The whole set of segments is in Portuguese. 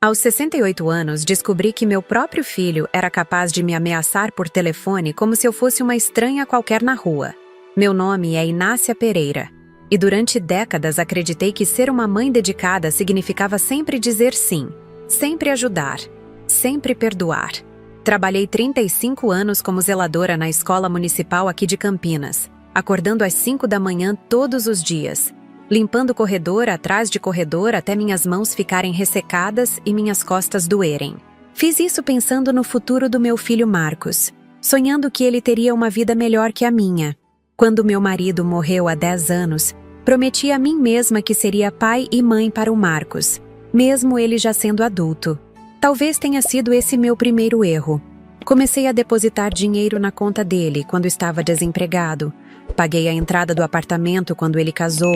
Aos 68 anos, descobri que meu próprio filho era capaz de me ameaçar por telefone como se eu fosse uma estranha qualquer na rua. Meu nome é Inácia Pereira, e durante décadas acreditei que ser uma mãe dedicada significava sempre dizer sim, sempre ajudar, sempre perdoar. Trabalhei 35 anos como zeladora na escola municipal aqui de Campinas, acordando às 5 da manhã todos os dias, limpando corredor atrás de corredor até minhas mãos ficarem ressecadas e minhas costas doerem. Fiz isso pensando no futuro do meu filho Marcos, sonhando que ele teria uma vida melhor que a minha. Quando meu marido morreu há 10 anos, prometi a mim mesma que seria pai e mãe para o Marcos, mesmo ele já sendo adulto. Talvez tenha sido esse meu primeiro erro. Comecei a depositar dinheiro na conta dele quando estava desempregado. Paguei a entrada do apartamento quando ele casou.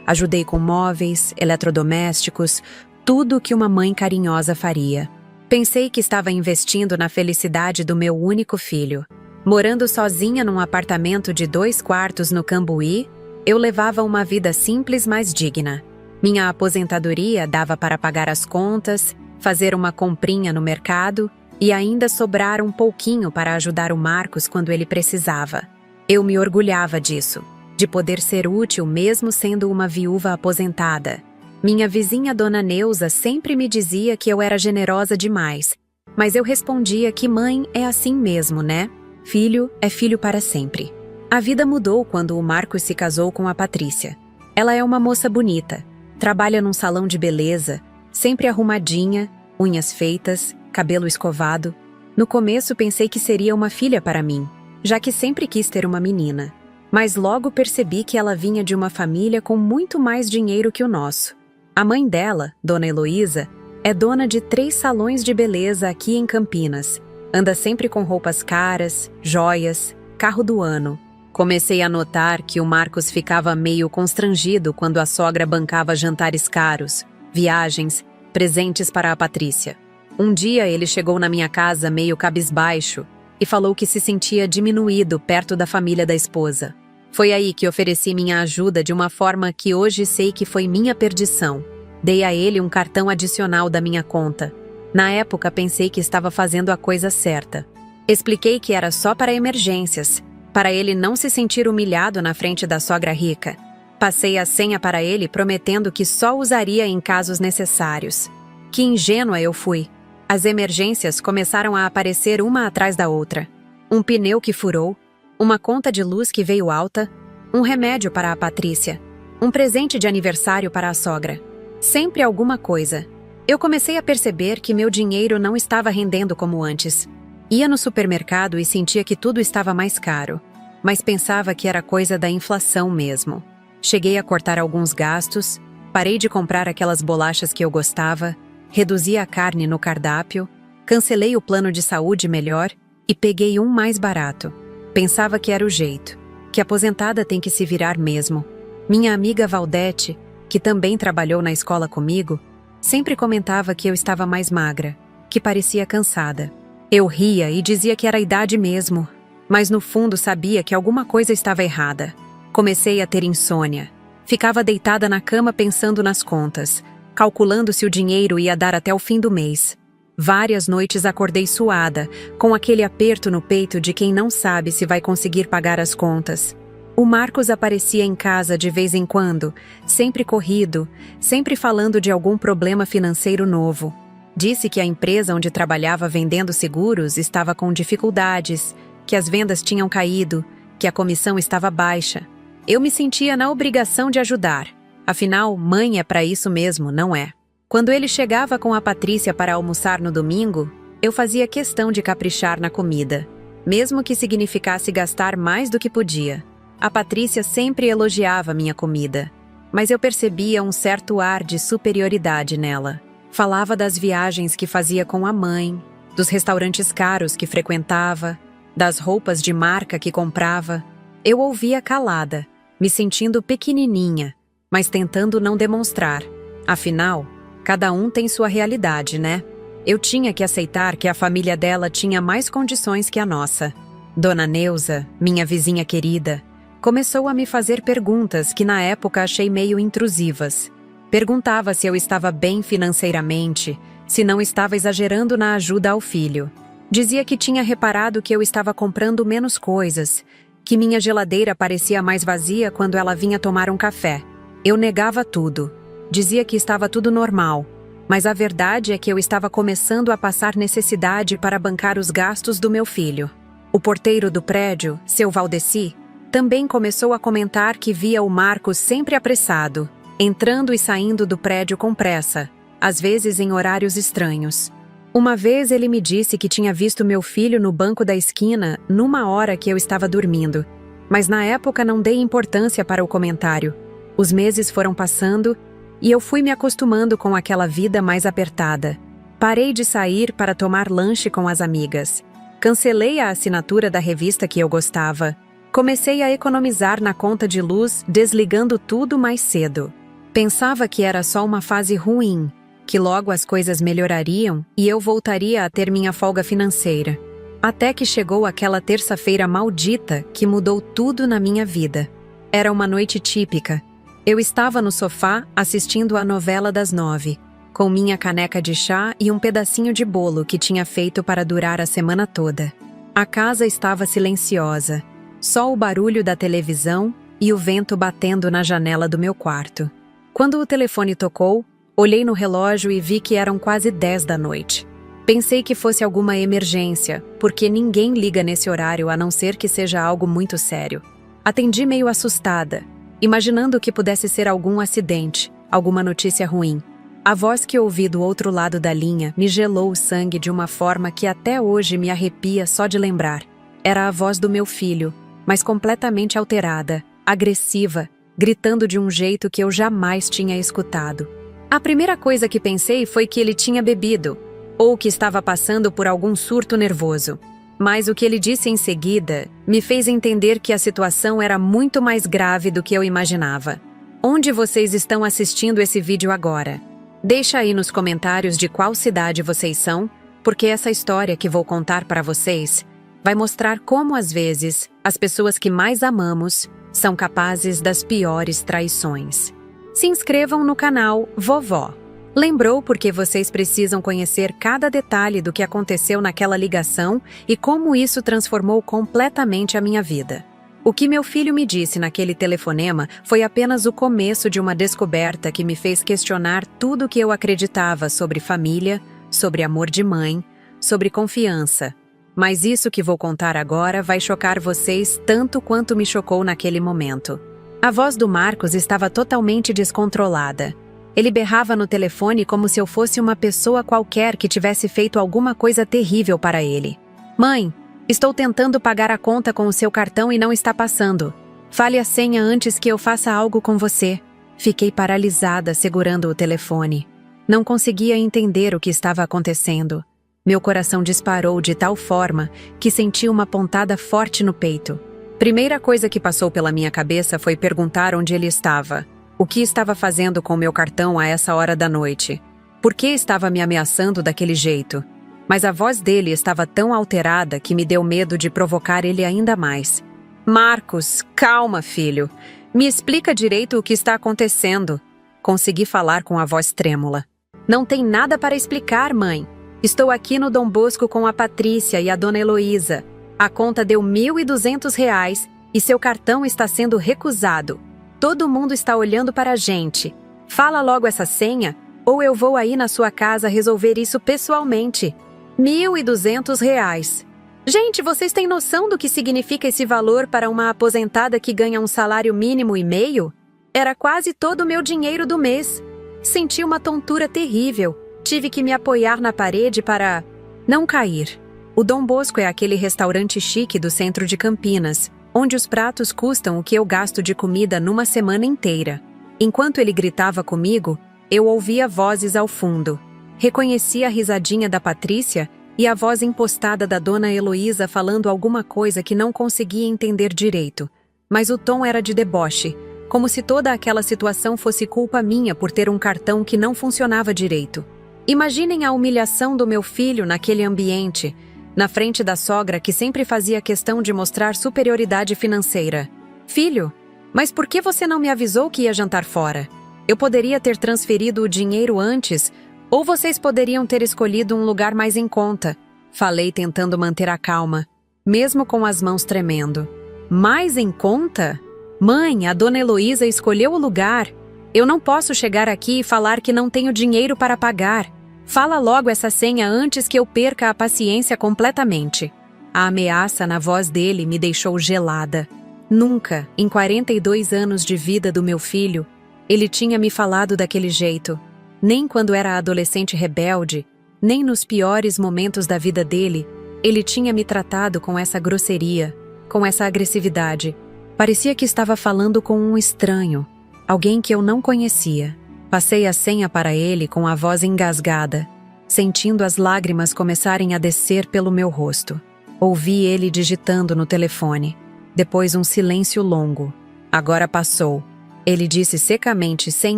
Ajudei com móveis, eletrodomésticos, tudo o que uma mãe carinhosa faria. Pensei que estava investindo na felicidade do meu único filho. Morando sozinha num apartamento de 2 quartos no Cambuí, eu levava uma vida simples, mas digna. Minha aposentadoria dava para pagar as contas, fazer uma comprinha no mercado e ainda sobrar um pouquinho para ajudar o Marcos quando ele precisava. Eu me orgulhava disso, de poder ser útil mesmo sendo uma viúva aposentada. Minha vizinha Dona Neuza sempre me dizia que eu era generosa demais, mas eu respondia que mãe é assim mesmo, né? Filho é filho para sempre. A vida mudou quando o Marcos se casou com a Patrícia. Ela é uma moça bonita, trabalha num salão de beleza, sempre arrumadinha, unhas feitas, cabelo escovado. No começo pensei que seria uma filha para mim, já que sempre quis ter uma menina. Mas logo percebi que ela vinha de uma família com muito mais dinheiro que o nosso. A mãe dela, Dona Heloísa, é dona de 3 salões de beleza aqui em Campinas. Anda sempre com roupas caras, joias, carro do ano. Comecei a notar que o Marcos ficava meio constrangido quando a sogra bancava jantares caros, viagens, presentes para a Patrícia. Um dia ele chegou na minha casa meio cabisbaixo e falou que se sentia diminuído perto da família da esposa. Foi aí que ofereci minha ajuda de uma forma que hoje sei que foi minha perdição. Dei a ele um cartão adicional da minha conta. Na época pensei que estava fazendo a coisa certa. Expliquei que era só para emergências, para ele não se sentir humilhado na frente da sogra rica. Passei a senha para ele prometendo que só usaria em casos necessários. Que ingênua eu fui. As emergências começaram a aparecer uma atrás da outra. Um pneu que furou, uma conta de luz que veio alta, um remédio para a Patrícia, um presente de aniversário para a sogra. Sempre alguma coisa. Eu comecei a perceber que meu dinheiro não estava rendendo como antes. Ia no supermercado e sentia que tudo estava mais caro, mas pensava que era coisa da inflação mesmo. Cheguei a cortar alguns gastos, parei de comprar aquelas bolachas que eu gostava, reduzi a carne no cardápio, cancelei o plano de saúde melhor e peguei um mais barato. Pensava que era o jeito, que aposentada tem que se virar mesmo. Minha amiga Valdete, que também trabalhou na escola comigo, sempre comentava que eu estava mais magra, que parecia cansada. Eu ria e dizia que era a idade mesmo, mas no fundo sabia que alguma coisa estava errada. Comecei a ter insônia. Ficava deitada na cama pensando nas contas, calculando se o dinheiro ia dar até o fim do mês. Várias noites acordei suada, com aquele aperto no peito de quem não sabe se vai conseguir pagar as contas. O Marcos aparecia em casa de vez em quando, sempre corrido, sempre falando de algum problema financeiro novo. Disse que a empresa onde trabalhava vendendo seguros estava com dificuldades, que as vendas tinham caído, que a comissão estava baixa. Eu me sentia na obrigação de ajudar. Afinal, mãe é para isso mesmo, não é? Quando ele chegava com a Patrícia para almoçar no domingo, eu fazia questão de caprichar na comida, mesmo que significasse gastar mais do que podia. A Patrícia sempre elogiava minha comida, mas eu percebia um certo ar de superioridade nela. Falava das viagens que fazia com a mãe, dos restaurantes caros que frequentava, das roupas de marca que comprava. Eu ouvia calada, me sentindo pequenininha, mas tentando não demonstrar. Afinal, cada um tem sua realidade, né? Eu tinha que aceitar que a família dela tinha mais condições que a nossa. Dona Neuza, minha vizinha querida, começou a me fazer perguntas que na época achei meio intrusivas. Perguntava se eu estava bem financeiramente, se não estava exagerando na ajuda ao filho. Dizia que tinha reparado que eu estava comprando menos coisas, que minha geladeira parecia mais vazia quando ela vinha tomar um café. Eu negava tudo. Dizia que estava tudo normal, mas a verdade é que eu estava começando a passar necessidade para bancar os gastos do meu filho. O porteiro do prédio, seu Valdeci, também começou a comentar que via o Marcos sempre apressado, entrando e saindo do prédio com pressa, às vezes em horários estranhos. Uma vez ele me disse que tinha visto meu filho no banco da esquina numa hora que eu estava dormindo, mas na época não dei importância para o comentário. Os meses foram passando e eu fui me acostumando com aquela vida mais apertada. Parei de sair para tomar lanche com as amigas. Cancelei a assinatura da revista que eu gostava. Comecei a economizar na conta de luz, desligando tudo mais cedo. Pensava que era só uma fase ruim, que logo as coisas melhorariam e eu voltaria a ter minha folga financeira. Até que chegou aquela terça-feira maldita que mudou tudo na minha vida. Era uma noite típica. Eu estava no sofá assistindo a novela das 9, com minha caneca de chá e um pedacinho de bolo que tinha feito para durar a semana toda. A casa estava silenciosa, só o barulho da televisão e o vento batendo na janela do meu quarto. Quando o telefone tocou, olhei no relógio e vi que eram quase 10 da noite. Pensei que fosse alguma emergência, porque ninguém liga nesse horário a não ser que seja algo muito sério. Atendi meio assustada, imaginando que pudesse ser algum acidente, alguma notícia ruim. A voz que ouvi do outro lado da linha me gelou o sangue de uma forma que até hoje me arrepia só de lembrar. Era a voz do meu filho, mas completamente alterada, agressiva, gritando de um jeito que eu jamais tinha escutado. A primeira coisa que pensei foi que ele tinha bebido, ou que estava passando por algum surto nervoso. Mas o que ele disse em seguida me fez entender que a situação era muito mais grave do que eu imaginava. Onde vocês estão assistindo esse vídeo agora? Deixa aí nos comentários de qual cidade vocês são, porque essa história que vou contar para vocês vai mostrar como, às vezes, as pessoas que mais amamos são capazes das piores traições. Se inscrevam no canal Vovó. Lembrou porque vocês precisam conhecer cada detalhe do que aconteceu naquela ligação e como isso transformou completamente a minha vida. O que meu filho me disse naquele telefonema foi apenas o começo de uma descoberta que me fez questionar tudo o que eu acreditava sobre família, sobre amor de mãe, sobre confiança. Mas isso que vou contar agora vai chocar vocês tanto quanto me chocou naquele momento. A voz do Marcos estava totalmente descontrolada. Ele berrava no telefone como se eu fosse uma pessoa qualquer que tivesse feito alguma coisa terrível para ele. Mãe, estou tentando pagar a conta com o seu cartão e não está passando. Fale a senha antes que eu faça algo com você. Fiquei paralisada segurando o telefone. Não conseguia entender o que estava acontecendo. Meu coração disparou de tal forma que senti uma pontada forte no peito. Primeira coisa que passou pela minha cabeça foi perguntar onde ele estava. O que estava fazendo com meu cartão a essa hora da noite? Por que estava me ameaçando daquele jeito? Mas a voz dele estava tão alterada que me deu medo de provocar ele ainda mais. Marcos, calma, filho. Me explica direito o que está acontecendo. Consegui falar com a voz trêmula. Não tem nada para explicar, mãe. Estou aqui no Dom Bosco com a Patrícia e a dona Heloísa. A conta deu R$ 1.200 e seu cartão está sendo recusado. Todo mundo está olhando para a gente. Fala logo essa senha, ou eu vou aí na sua casa resolver isso pessoalmente. R$ 1.200. Gente, vocês têm noção do que significa esse valor para uma aposentada que ganha um salário mínimo e meio? Era quase todo o meu dinheiro do mês. Senti uma tontura terrível. Tive que me apoiar na parede para não cair. O Dom Bosco é aquele restaurante chique do centro de Campinas, onde os pratos custam o que eu gasto de comida numa semana inteira. Enquanto ele gritava comigo, eu ouvia vozes ao fundo. Reconheci a risadinha da Patrícia e a voz impostada da dona Heloísa falando alguma coisa que não conseguia entender direito. Mas o tom era de deboche, como se toda aquela situação fosse culpa minha por ter um cartão que não funcionava direito. Imaginem a humilhação do meu filho naquele ambiente, na frente da sogra que sempre fazia questão de mostrar superioridade financeira. Filho, mas por que você não me avisou que ia jantar fora? Eu poderia ter transferido o dinheiro antes, Ou vocês poderiam ter escolhido um lugar mais em conta, falei tentando manter a calma, mesmo com as mãos tremendo. Mais em conta? Mãe, a dona Heloísa escolheu o lugar. Eu não posso chegar aqui e falar que não tenho dinheiro para pagar. Fala logo essa senha antes que eu perca a paciência completamente. A ameaça na voz dele me deixou gelada. Nunca, em 42 anos de vida do meu filho, ele tinha me falado daquele jeito. Nem quando era adolescente rebelde, nem nos piores momentos da vida dele, ele tinha me tratado com essa grosseria, com essa agressividade. Parecia que estava falando com um estranho, alguém que eu não conhecia. Passei a senha para ele com a voz engasgada, sentindo as lágrimas começarem a descer pelo meu rosto. Ouvi ele digitando no telefone. Depois um silêncio longo. Agora passou. Ele disse secamente, sem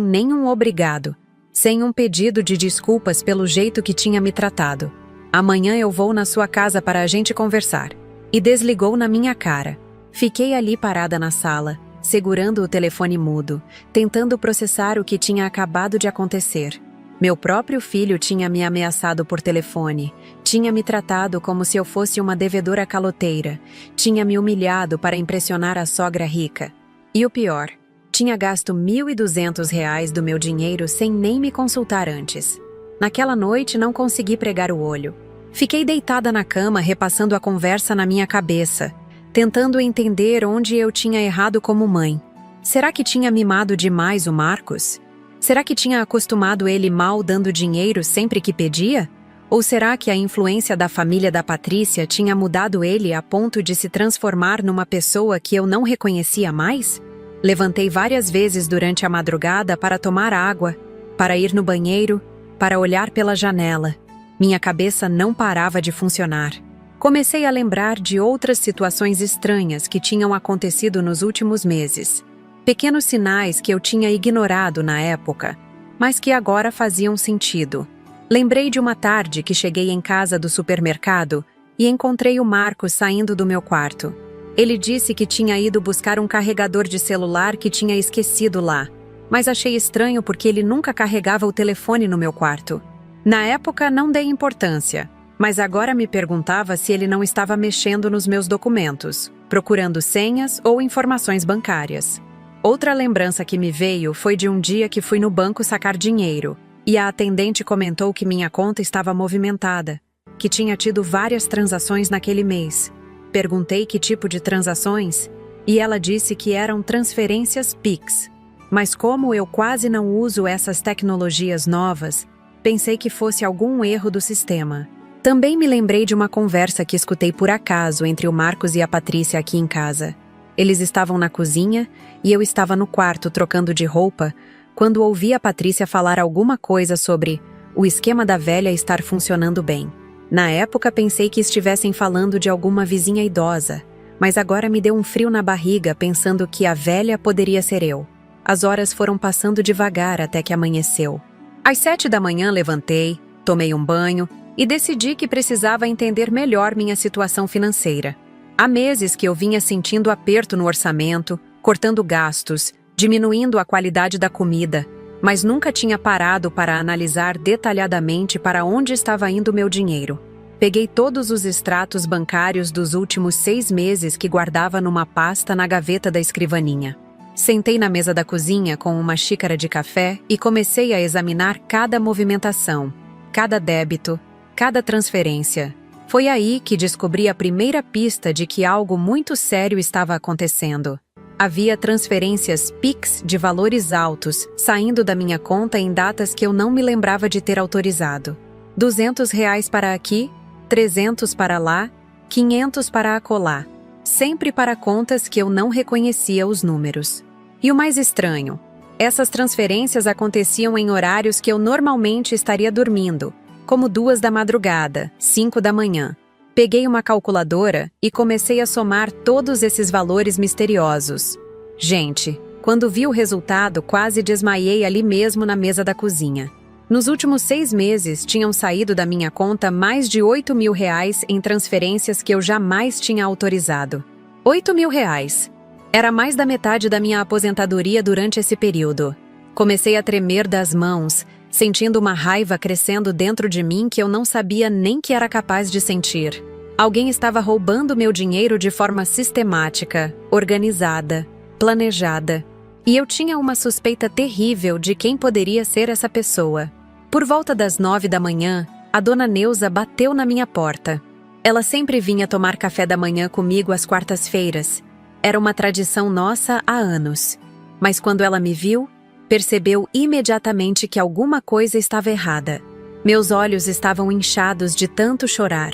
nenhum obrigado, sem um pedido de desculpas pelo jeito que tinha me tratado. Amanhã eu vou na sua casa para a gente conversar. E desligou na minha cara. Fiquei ali parada na sala, segurando o telefone mudo, tentando processar o que tinha acabado de acontecer. Meu próprio filho tinha me ameaçado por telefone, tinha me tratado como se eu fosse uma devedora caloteira, tinha me humilhado para impressionar a sogra rica. E o pior, tinha gasto R$ 1.200 do meu dinheiro sem nem me consultar antes. Naquela noite não consegui pregar o olho. Fiquei deitada na cama repassando a conversa na minha cabeça, tentando entender onde eu tinha errado como mãe. Será que tinha mimado demais o Marcos? Será que tinha acostumado ele mal dando dinheiro sempre que pedia? Ou será que a influência da família da Patrícia tinha mudado ele a ponto de se transformar numa pessoa que eu não reconhecia mais? Levantei várias vezes durante a madrugada para tomar água, para ir no banheiro, para olhar pela janela. Minha cabeça não parava de funcionar. Comecei a lembrar de outras situações estranhas que tinham acontecido nos últimos meses. Pequenos sinais que eu tinha ignorado na época, mas que agora faziam sentido. Lembrei de uma tarde que cheguei em casa do supermercado e encontrei o Marcos saindo do meu quarto. Ele disse que tinha ido buscar um carregador de celular que tinha esquecido lá, mas achei estranho porque ele nunca carregava o telefone no meu quarto. Na época não dei importância, mas agora me perguntava se ele não estava mexendo nos meus documentos, procurando senhas ou informações bancárias. Outra lembrança que me veio foi de um dia que fui no banco sacar dinheiro, e a atendente comentou que minha conta estava movimentada, que tinha tido várias transações naquele mês. Perguntei que tipo de transações, e ela disse que eram transferências Pix. Mas como eu quase não uso essas tecnologias novas, pensei que fosse algum erro do sistema. Também me lembrei de uma conversa que escutei por acaso entre o Marcos e a Patrícia aqui em casa. Eles estavam na cozinha e eu estava no quarto trocando de roupa quando ouvi a Patrícia falar alguma coisa sobre o esquema da velha estar funcionando bem. Na época pensei que estivessem falando de alguma vizinha idosa, mas agora me deu um frio na barriga pensando que a velha poderia ser eu. As horas foram passando devagar até que amanheceu. Às 7 da manhã levantei, tomei um banho e decidi que precisava entender melhor minha situação financeira. Há meses que eu vinha sentindo aperto no orçamento, cortando gastos, diminuindo a qualidade da comida, mas nunca tinha parado para analisar detalhadamente para onde estava indo meu dinheiro. Peguei todos os extratos bancários dos últimos 6 meses que guardava numa pasta na gaveta da escrivaninha. Sentei na mesa da cozinha com uma xícara de café e comecei a examinar cada movimentação, cada débito, cada transferência. Foi aí que descobri a primeira pista de que algo muito sério estava acontecendo. Havia transferências Pix de valores altos saindo da minha conta em datas que eu não me lembrava de ter autorizado. R$ 200 para aqui, 300 para lá, 500 para acolá. Sempre para contas que eu não reconhecia os números. E o mais estranho, essas transferências aconteciam em horários que eu normalmente estaria dormindo, como 2 da madrugada, 5 da manhã. Peguei uma calculadora e comecei a somar todos esses valores misteriosos. Gente, quando vi o resultado, quase desmaiei ali mesmo na mesa da cozinha. Nos últimos 6 meses, tinham saído da minha conta mais de R$ 8.000 em transferências que eu jamais tinha autorizado. R$ 8.000. Era mais da metade da minha aposentadoria durante esse período. Comecei a tremer das mãos, sentindo uma raiva crescendo dentro de mim que eu não sabia nem que era capaz de sentir. Alguém estava roubando meu dinheiro de forma sistemática, organizada, planejada. E eu tinha uma suspeita terrível de quem poderia ser essa pessoa. Por volta das 9 da manhã, a dona Neuza bateu na minha porta. Ela sempre vinha tomar café da manhã comigo às quartas-feiras. Era uma tradição nossa há anos. Mas quando ela me viu, percebeu imediatamente que alguma coisa estava errada. Meus olhos estavam inchados de tanto chorar.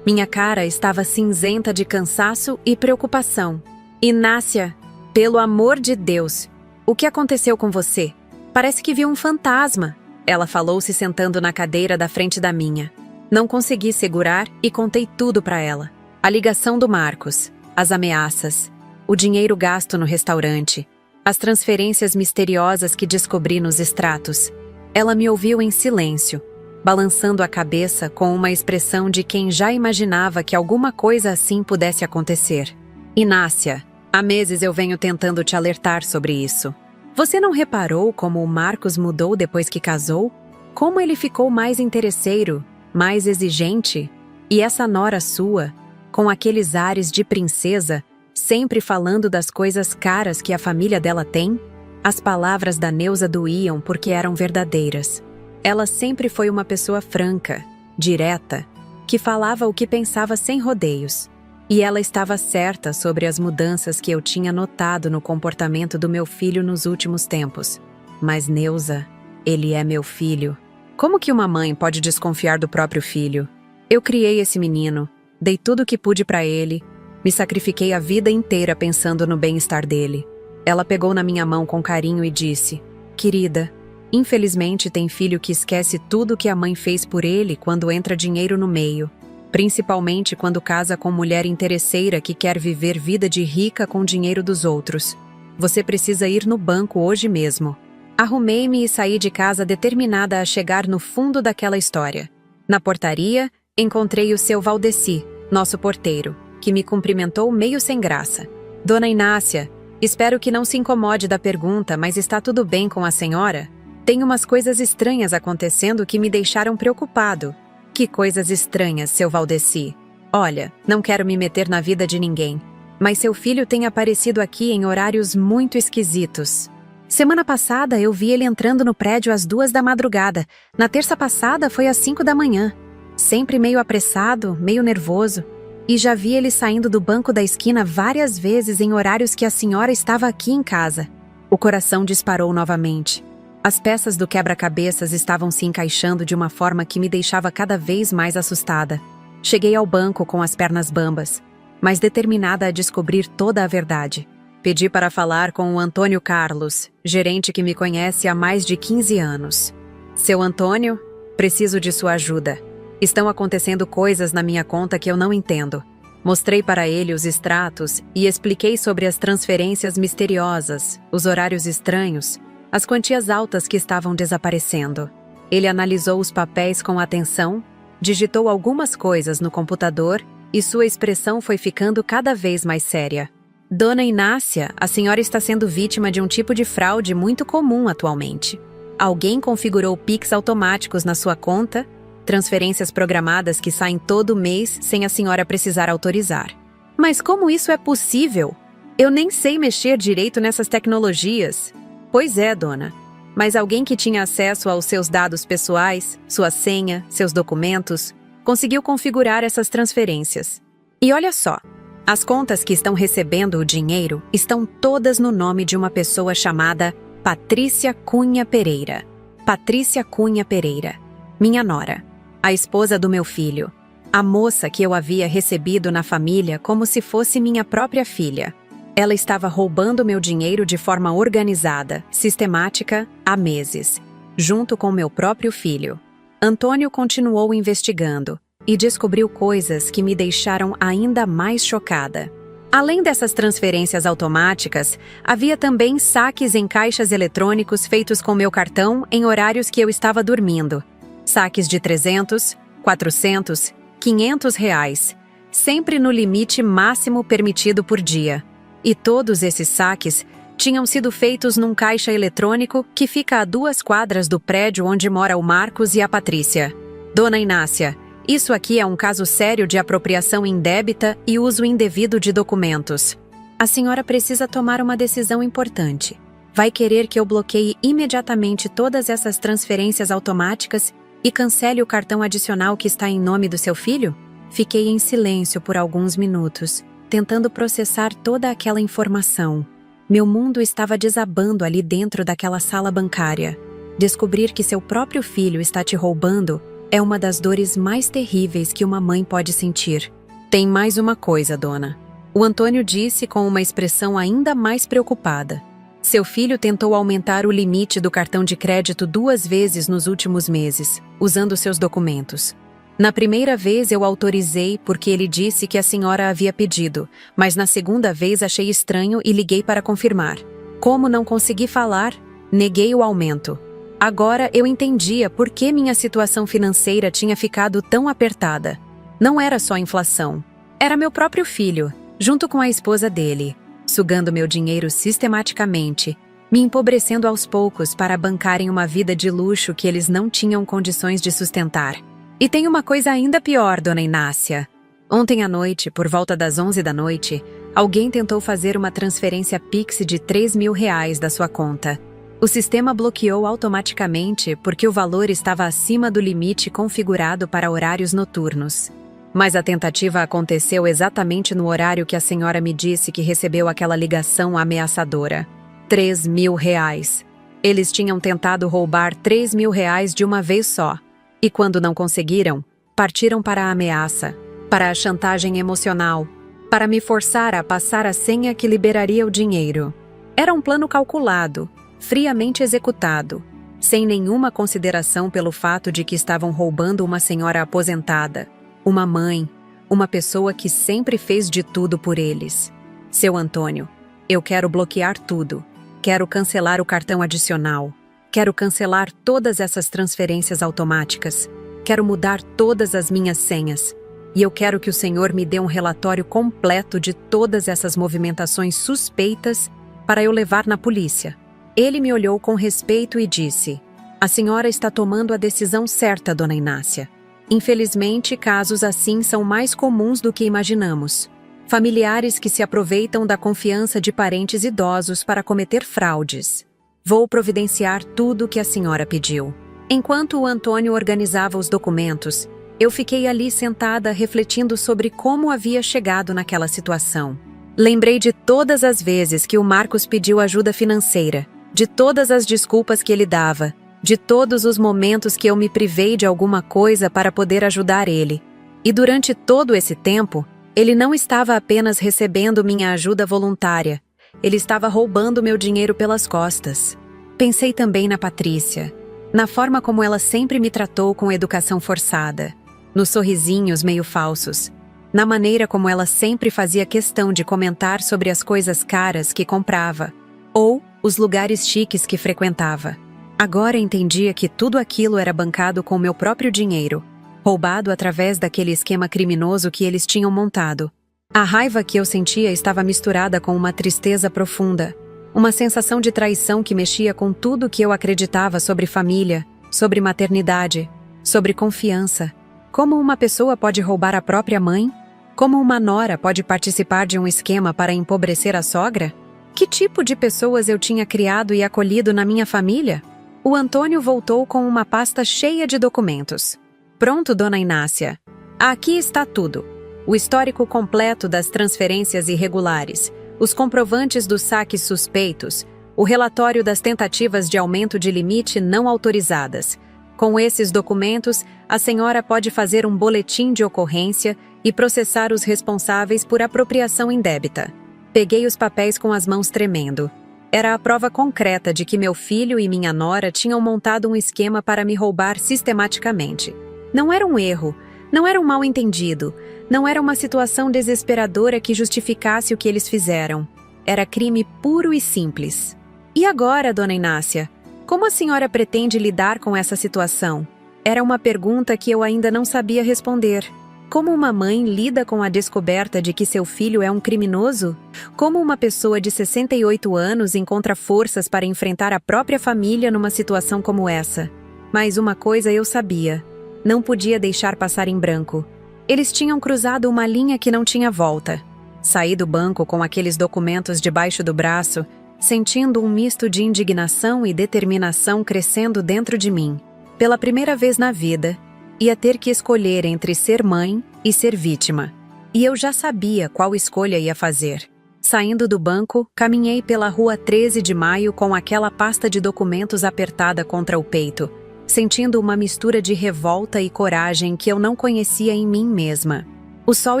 Minha cara estava cinzenta de cansaço e preocupação. Inácia, pelo amor de Deus, o que aconteceu com você? Parece que viu um fantasma, ela falou se sentando na cadeira da frente da minha. Não consegui segurar e contei tudo para ela. A ligação do Marcos, as ameaças, o dinheiro gasto no restaurante, as transferências misteriosas que descobri nos extratos. Ela me ouviu em silêncio, balançando a cabeça com uma expressão de quem já imaginava que alguma coisa assim pudesse acontecer. Inácia, há meses eu venho tentando te alertar sobre isso. Você não reparou como o Marcos mudou depois que casou? Como ele ficou mais interesseiro, mais exigente? E essa nora sua, com aqueles ares de princesa, sempre falando das coisas caras que a família dela tem? As palavras da Neuza doíam porque eram verdadeiras. Ela sempre foi uma pessoa franca, direta, que falava o que pensava sem rodeios. E ela estava certa sobre as mudanças que eu tinha notado no comportamento do meu filho nos últimos tempos. Mas Neuza, ele é meu filho. Como que uma mãe pode desconfiar do próprio filho? Eu criei esse menino, dei tudo o que pude para ele, me sacrifiquei a vida inteira pensando no bem-estar dele. Ela pegou na minha mão com carinho e disse: Querida, infelizmente tem filho que esquece tudo que a mãe fez por ele quando entra dinheiro no meio. Principalmente quando casa com mulher interesseira que quer viver vida de rica com o dinheiro dos outros. Você precisa ir no banco hoje mesmo. Arrumei-me e saí de casa determinada a chegar no fundo daquela história. Na portaria, encontrei o seu Valdeci, nosso porteiro, que me cumprimentou meio sem graça. Dona Inácia, espero que não se incomode da pergunta, mas está tudo bem com a senhora? Tem umas coisas estranhas acontecendo que me deixaram preocupado. Que coisas estranhas, seu Valdeci. Olha, não quero me meter na vida de ninguém, mas seu filho tem aparecido aqui em horários muito esquisitos. Semana passada eu vi ele entrando no prédio às 2 da madrugada. Na terça passada foi às 5 da manhã. Sempre meio apressado, meio nervoso. E já vi ele saindo do banco da esquina várias vezes em horários que a senhora estava aqui em casa. O coração disparou novamente. As peças do quebra-cabeças estavam se encaixando de uma forma que me deixava cada vez mais assustada. Cheguei ao banco com as pernas bambas, mas determinada a descobrir toda a verdade. Pedi para falar com o Antônio Carlos, gerente que me conhece há mais de 15 anos. Seu Antônio, preciso de sua ajuda. Estão acontecendo coisas na minha conta que eu não entendo. Mostrei para ele os extratos e expliquei sobre as transferências misteriosas, os horários estranhos, as quantias altas que estavam desaparecendo. Ele analisou os papéis com atenção, digitou algumas coisas no computador e sua expressão foi ficando cada vez mais séria. Dona Inácia, a senhora está sendo vítima de um tipo de fraude muito comum atualmente. Alguém configurou Pix automáticos na sua conta, transferências programadas que saem todo mês sem a senhora precisar autorizar. Mas como isso é possível? Eu nem sei mexer direito nessas tecnologias. Pois é, dona. Mas alguém que tinha acesso aos seus dados pessoais, sua senha, seus documentos, conseguiu configurar essas transferências. E olha só, as contas que estão recebendo o dinheiro estão todas no nome de uma pessoa chamada Patrícia Cunha Pereira. Patrícia Cunha Pereira, minha nora, a esposa do meu filho, a moça que eu havia recebido na família como se fosse minha própria filha. Ela estava roubando meu dinheiro de forma organizada, sistemática, há meses, junto com meu próprio filho. Antônio continuou investigando e descobriu coisas que me deixaram ainda mais chocada. Além dessas transferências automáticas, havia também saques em caixas eletrônicos feitos com meu cartão em horários que eu estava dormindo. Saques de 300, 400, 500 reais, sempre no limite máximo permitido por dia. E todos esses saques Tinham sido feitos num caixa eletrônico que fica a 2 quadras do prédio onde mora o Marcos e a Patrícia. Dona Inácia, isso aqui é um caso sério de apropriação indébita e uso indevido de documentos. A senhora precisa tomar uma decisão importante. Vai querer que eu bloqueie imediatamente todas essas transferências automáticas e cancele o cartão adicional que está em nome do seu filho? Fiquei em silêncio por alguns minutos, tentando processar toda aquela informação. Meu mundo estava desabando ali dentro daquela sala bancária. Descobrir que seu próprio filho está te roubando é uma das dores mais terríveis que uma mãe pode sentir. Tem mais uma coisa, dona. O Antônio disse com uma expressão ainda mais preocupada. Seu filho tentou aumentar o limite do cartão de crédito 2 vezes nos últimos meses, usando seus documentos. Na primeira vez eu autorizei porque ele disse que a senhora havia pedido, mas na segunda vez achei estranho e liguei para confirmar. Como não consegui falar, neguei o aumento. Agora eu entendia por que minha situação financeira tinha ficado tão apertada. Não era só inflação. Era meu próprio filho, junto com a esposa dele, sugando meu dinheiro sistematicamente, me empobrecendo aos poucos para bancarem uma vida de luxo que eles não tinham condições de sustentar. E tem uma coisa ainda pior, dona Inácia. Ontem à noite, por volta das 11 da noite, alguém tentou fazer uma transferência Pix de R$3.000 da sua conta. O sistema bloqueou automaticamente porque o valor estava acima do limite configurado para horários noturnos. Mas a tentativa aconteceu exatamente no horário que a senhora me disse que recebeu aquela ligação ameaçadora. R$3.000. Eles tinham tentado roubar R$3.000 de uma vez só. E quando não conseguiram, partiram para a ameaça, para a chantagem emocional, para me forçar a passar a senha que liberaria o dinheiro. Era um plano calculado, friamente executado, sem nenhuma consideração pelo fato de que estavam roubando uma senhora aposentada, uma mãe, uma pessoa que sempre fez de tudo por eles. Seu Antônio, eu quero bloquear tudo. Quero cancelar o cartão adicional. Quero cancelar todas essas transferências automáticas. Quero mudar todas as minhas senhas. E eu quero que o senhor me dê um relatório completo de todas essas movimentações suspeitas para eu levar na polícia. Ele me olhou com respeito e disse: a senhora está tomando a decisão certa, dona Inácia. Infelizmente, casos assim são mais comuns do que imaginamos. Familiares que se aproveitam da confiança de parentes idosos para cometer fraudes. Vou providenciar tudo o que a senhora pediu. Enquanto o Antônio organizava os documentos, eu fiquei ali sentada refletindo sobre como havia chegado naquela situação. Lembrei de todas as vezes que o Marcos pediu ajuda financeira, de todas as desculpas que ele dava, de todos os momentos que eu me privei de alguma coisa para poder ajudar ele. E durante todo esse tempo, ele não estava apenas recebendo minha ajuda voluntária, ele estava roubando meu dinheiro pelas costas. Pensei também na Patrícia, na forma como ela sempre me tratou com educação forçada, nos sorrisinhos meio falsos, na maneira como ela sempre fazia questão de comentar sobre as coisas caras que comprava, ou os lugares chiques que frequentava. Agora entendia que tudo aquilo era bancado com meu próprio dinheiro, roubado através daquele esquema criminoso que eles tinham montado. A raiva que eu sentia estava misturada com uma tristeza profunda, uma sensação de traição que mexia com tudo que eu acreditava sobre família, sobre maternidade, sobre confiança. Como uma pessoa pode roubar a própria mãe? Como uma nora pode participar de um esquema para empobrecer a sogra? Que tipo de pessoas eu tinha criado e acolhido na minha família? O Antônio voltou com uma pasta cheia de documentos. Pronto, dona Inácia. Aqui está tudo. O histórico completo das transferências irregulares, os comprovantes dos saques suspeitos, o relatório das tentativas de aumento de limite não autorizadas. Com esses documentos, a senhora pode fazer um boletim de ocorrência e processar os responsáveis por apropriação indébita. Peguei os papéis com as mãos tremendo. Era a prova concreta de que meu filho e minha nora tinham montado um esquema para me roubar sistematicamente. Não era um erro, não era um mal-entendido, não era uma situação desesperadora que justificasse o que eles fizeram. Era crime puro e simples. E agora, dona Inácia, como a senhora pretende lidar com essa situação? Era uma pergunta que eu ainda não sabia responder. Como uma mãe lida com a descoberta de que seu filho é um criminoso? Como uma pessoa de 68 anos encontra forças para enfrentar a própria família numa situação como essa? Mas uma coisa eu sabia: não podia deixar passar em branco. Eles tinham cruzado uma linha que não tinha volta. Saí do banco com aqueles documentos debaixo do braço, sentindo um misto de indignação e determinação crescendo dentro de mim. Pela primeira vez na vida, ia ter que escolher entre ser mãe e ser vítima. E eu já sabia qual escolha ia fazer. Saindo do banco, caminhei pela rua 13 de Maio com aquela pasta de documentos apertada contra o peito, sentindo uma mistura de revolta e coragem que eu não conhecia em mim mesma. O sol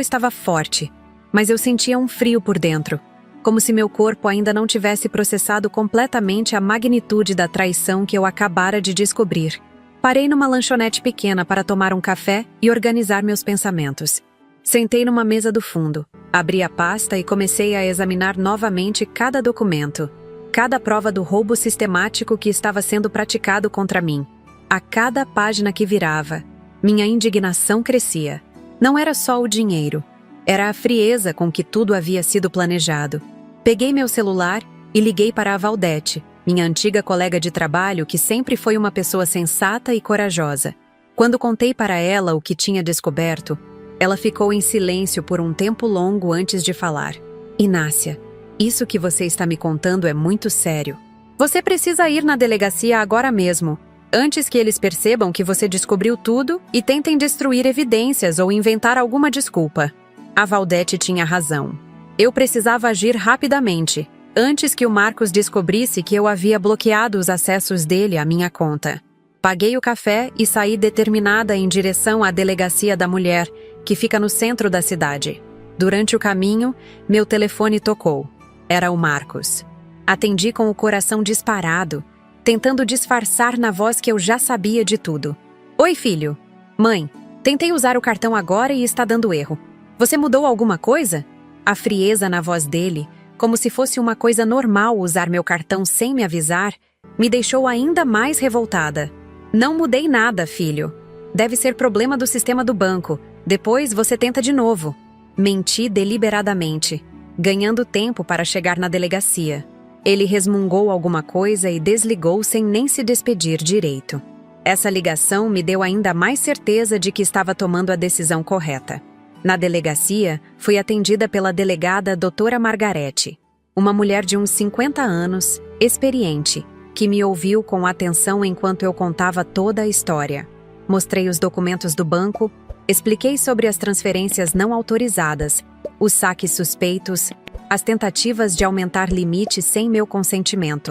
estava forte, mas eu sentia um frio por dentro, como se meu corpo ainda não tivesse processado completamente a magnitude da traição que eu acabara de descobrir. Parei numa lanchonete pequena para tomar um café e organizar meus pensamentos. Sentei numa mesa do fundo, abri a pasta e comecei a examinar novamente cada documento, cada prova do roubo sistemático que estava sendo praticado contra mim. A cada página que virava, minha indignação crescia. Não era só o dinheiro, era a frieza com que tudo havia sido planejado. Peguei meu celular e liguei para a Valdete, minha antiga colega de trabalho que sempre foi uma pessoa sensata e corajosa. Quando contei para ela o que tinha descoberto, ela ficou em silêncio por um tempo longo antes de falar. Inácia, isso que você está me contando é muito sério. Você precisa ir na delegacia agora mesmo, antes que eles percebam que você descobriu tudo e tentem destruir evidências ou inventar alguma desculpa. A Valdete tinha razão. Eu precisava agir rapidamente, antes que o Marcos descobrisse que eu havia bloqueado os acessos dele à minha conta. Paguei o café e saí determinada em direção à delegacia da mulher, que fica no centro da cidade. Durante o caminho, meu telefone tocou. Era o Marcos. Atendi com o coração disparado, tentando disfarçar na voz que eu já sabia de tudo. Oi, filho. Mãe, tentei usar o cartão agora e está dando erro. Você mudou alguma coisa? A frieza na voz dele, como se fosse uma coisa normal usar meu cartão sem me avisar, me deixou ainda mais revoltada. Não mudei nada, filho. Deve ser problema do sistema do banco. Depois você tenta de novo. Menti deliberadamente, ganhando tempo para chegar na delegacia. Ele resmungou alguma coisa e desligou sem nem se despedir direito. Essa ligação me deu ainda mais certeza de que estava tomando a decisão correta. Na delegacia, fui atendida pela delegada doutora Margarete, uma mulher de uns 50 anos, experiente, que me ouviu com atenção enquanto eu contava toda a história. Mostrei os documentos do banco, expliquei sobre as transferências não autorizadas, os saques suspeitos, as tentativas de aumentar limites sem meu consentimento.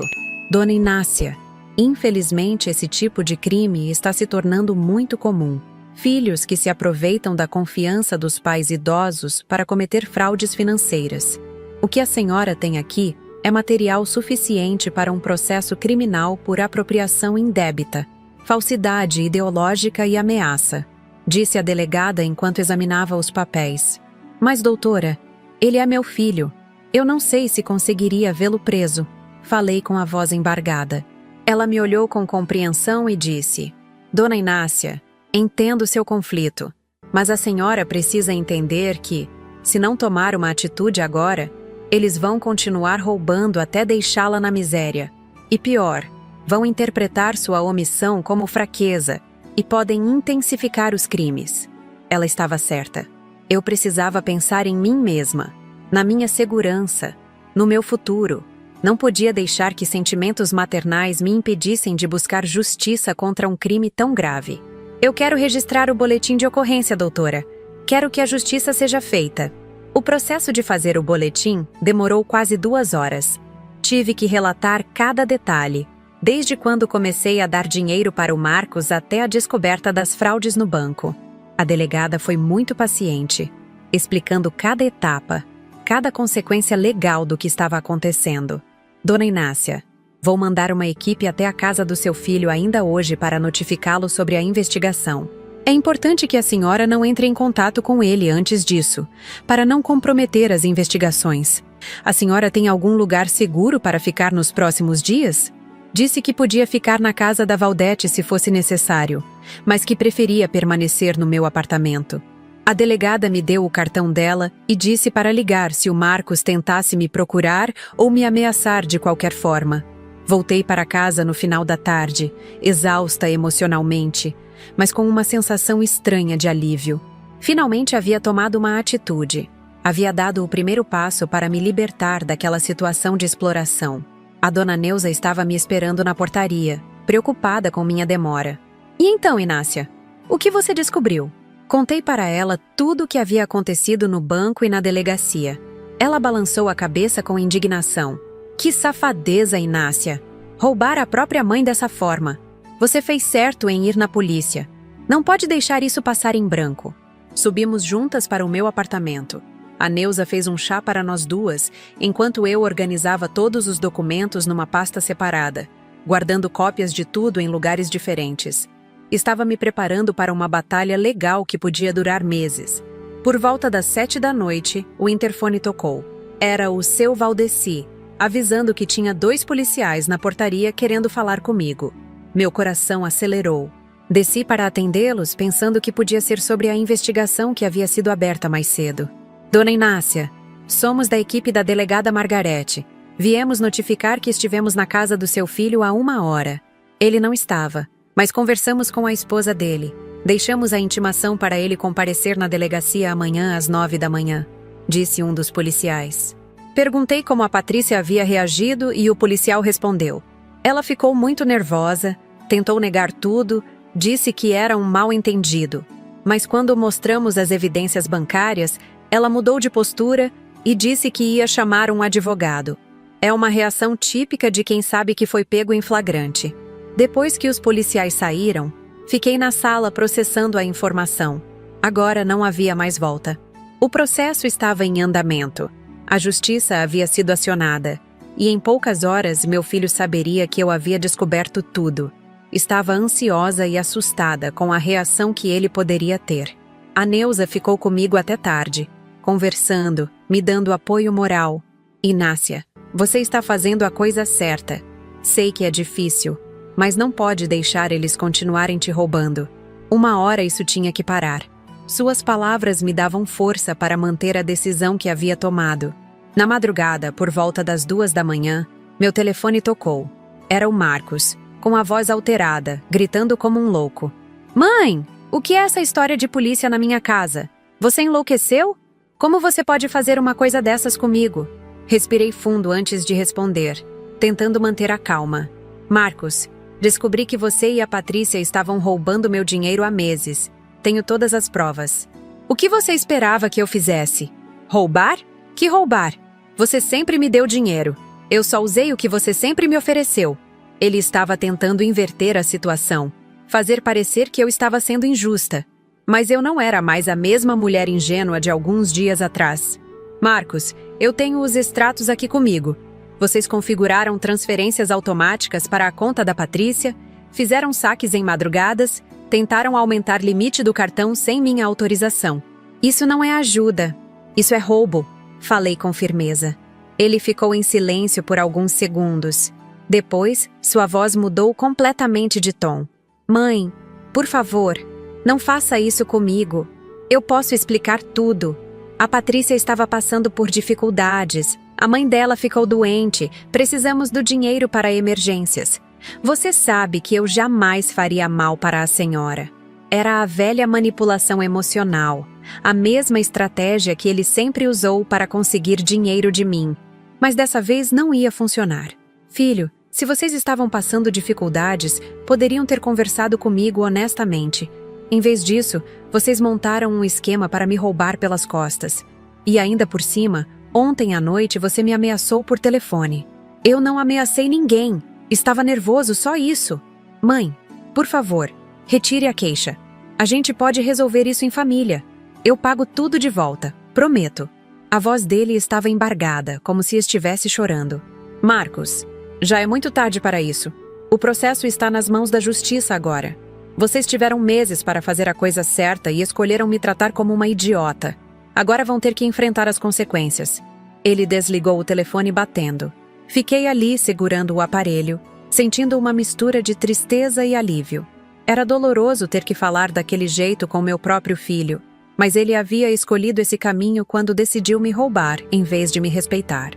Dona Inácia, infelizmente esse tipo de crime está se tornando muito comum. Filhos que se aproveitam da confiança dos pais idosos para cometer fraudes financeiras. O que a senhora tem aqui é material suficiente para um processo criminal por apropriação indébita, falsidade ideológica e ameaça, disse a delegada enquanto examinava os papéis. Mas, doutora, ele é meu filho. Eu não sei se conseguiria vê-lo preso, falei com a voz embargada. Ela me olhou com compreensão e disse: Dona Inácia, entendo seu conflito, mas a senhora precisa entender que, se não tomar uma atitude agora, eles vão continuar roubando até deixá-la na miséria. E pior, vão interpretar sua omissão como fraqueza e podem intensificar os crimes. Ela estava certa. Eu precisava pensar em mim mesma, na minha segurança, no meu futuro. Não podia deixar que sentimentos maternais me impedissem de buscar justiça contra um crime tão grave. Eu quero registrar o boletim de ocorrência, doutora. Quero que a justiça seja feita. O processo de fazer o boletim demorou quase 2 horas. Tive que relatar cada detalhe, desde quando comecei a dar dinheiro para o Marcos até a descoberta das fraudes no banco. A delegada foi muito paciente, explicando cada etapa, cada consequência legal do que estava acontecendo. Dona Inácia, vou mandar uma equipe até a casa do seu filho ainda hoje para notificá-lo sobre a investigação. É importante que a senhora não entre em contato com ele antes disso, para não comprometer as investigações. A senhora tem algum lugar seguro para ficar nos próximos dias? Disse que podia ficar na casa da Valdete se fosse necessário, mas que preferia permanecer no meu apartamento. A delegada me deu o cartão dela e disse para ligar se o Marcos tentasse me procurar ou me ameaçar de qualquer forma. Voltei para casa no final da tarde, exausta emocionalmente, mas com uma sensação estranha de alívio. Finalmente havia tomado uma atitude. Havia dado o primeiro passo para me libertar daquela situação de exploração. A dona Neuza estava me esperando na portaria, preocupada com minha demora. E então, Inácia, o que você descobriu? Contei para ela tudo o que havia acontecido no banco e na delegacia. Ela balançou a cabeça com indignação. Que safadeza, Inácia! Roubar a própria mãe dessa forma. Você fez certo em ir na polícia. Não pode deixar isso passar em branco. Subimos juntas para o meu apartamento. A Neuza fez um chá para nós duas, enquanto eu organizava todos os documentos numa pasta separada, guardando cópias de tudo em lugares diferentes. Estava me preparando para uma batalha legal que podia durar meses. Por volta das 7 da noite, o interfone tocou. Era o seu Valdeci, avisando que tinha 2 policiais na portaria querendo falar comigo. Meu coração acelerou. Desci para atendê-los, pensando que podia ser sobre a investigação que havia sido aberta mais cedo. Dona Inácia, somos da equipe da delegada Margarete. Viemos notificar que estivemos na casa do seu filho há 1 hora. Ele não estava, mas conversamos com a esposa dele. Deixamos a intimação para ele comparecer na delegacia amanhã às 9 da manhã, disse um dos policiais. Perguntei como a Patrícia havia reagido e o policial respondeu. Ela ficou muito nervosa, tentou negar tudo, disse que era um mal-entendido. Mas quando mostramos as evidências bancárias, ela mudou de postura e disse que ia chamar um advogado. É uma reação típica de quem sabe que foi pego em flagrante. Depois que os policiais saíram, fiquei na sala processando a informação. Agora não havia mais volta. O processo estava em andamento. A justiça havia sido acionada. E em poucas horas meu filho saberia que eu havia descoberto tudo. Estava ansiosa e assustada com a reação que ele poderia ter. A Neuza ficou comigo até tarde, conversando, me dando apoio moral. Inácia, você está fazendo a coisa certa. Sei que é difícil, mas não pode deixar eles continuarem te roubando. 1 hora isso tinha que parar. Suas palavras me davam força para manter a decisão que havia tomado. Na madrugada, por volta das 2 da manhã, meu telefone tocou. Era o Marcos, com a voz alterada, gritando como um louco. Mãe, o que é essa história de polícia na minha casa? Você enlouqueceu? Como você pode fazer uma coisa dessas comigo? Respirei fundo antes de responder, tentando manter a calma. Marcos, descobri que você e a Patrícia estavam roubando meu dinheiro há meses. Tenho todas as provas. O que você esperava que eu fizesse? Roubar? Que roubar? Você sempre me deu dinheiro. Eu só usei o que você sempre me ofereceu. Ele estava tentando inverter a situação, fazer parecer que eu estava sendo injusta. Mas eu não era mais a mesma mulher ingênua de alguns dias atrás. Marcos, eu tenho os extratos aqui comigo. Vocês configuraram transferências automáticas para a conta da Patrícia, fizeram saques em madrugadas, tentaram aumentar limite do cartão sem minha autorização. Isso não é ajuda. Isso é roubo, falei com firmeza. Ele ficou em silêncio por alguns segundos. Depois, sua voz mudou completamente de tom. Mãe, por favor, não faça isso comigo. Eu posso explicar tudo. A Patrícia estava passando por dificuldades. A mãe dela ficou doente. Precisamos do dinheiro para emergências. Você sabe que eu jamais faria mal para a senhora. Era a velha manipulação emocional, a mesma estratégia que ele sempre usou para conseguir dinheiro de mim. Mas dessa vez não ia funcionar. Filho, se vocês estavam passando dificuldades, poderiam ter conversado comigo honestamente. Em vez disso, vocês montaram um esquema para me roubar pelas costas. E ainda por cima, ontem à noite você me ameaçou por telefone. Eu não ameacei ninguém. Estava nervoso, só isso. Mãe, por favor, retire a queixa. A gente pode resolver isso em família. Eu pago tudo de volta, prometo. A voz dele estava embargada, como se estivesse chorando. Marcos, já é muito tarde para isso. O processo está nas mãos da justiça agora. Vocês tiveram meses para fazer a coisa certa e escolheram me tratar como uma idiota. Agora vão ter que enfrentar as consequências. Ele desligou o telefone batendo. Fiquei ali segurando o aparelho, sentindo uma mistura de tristeza e alívio. Era doloroso ter que falar daquele jeito com meu próprio filho, Mas ele havia escolhido esse caminho quando decidiu me roubar em vez de me respeitar.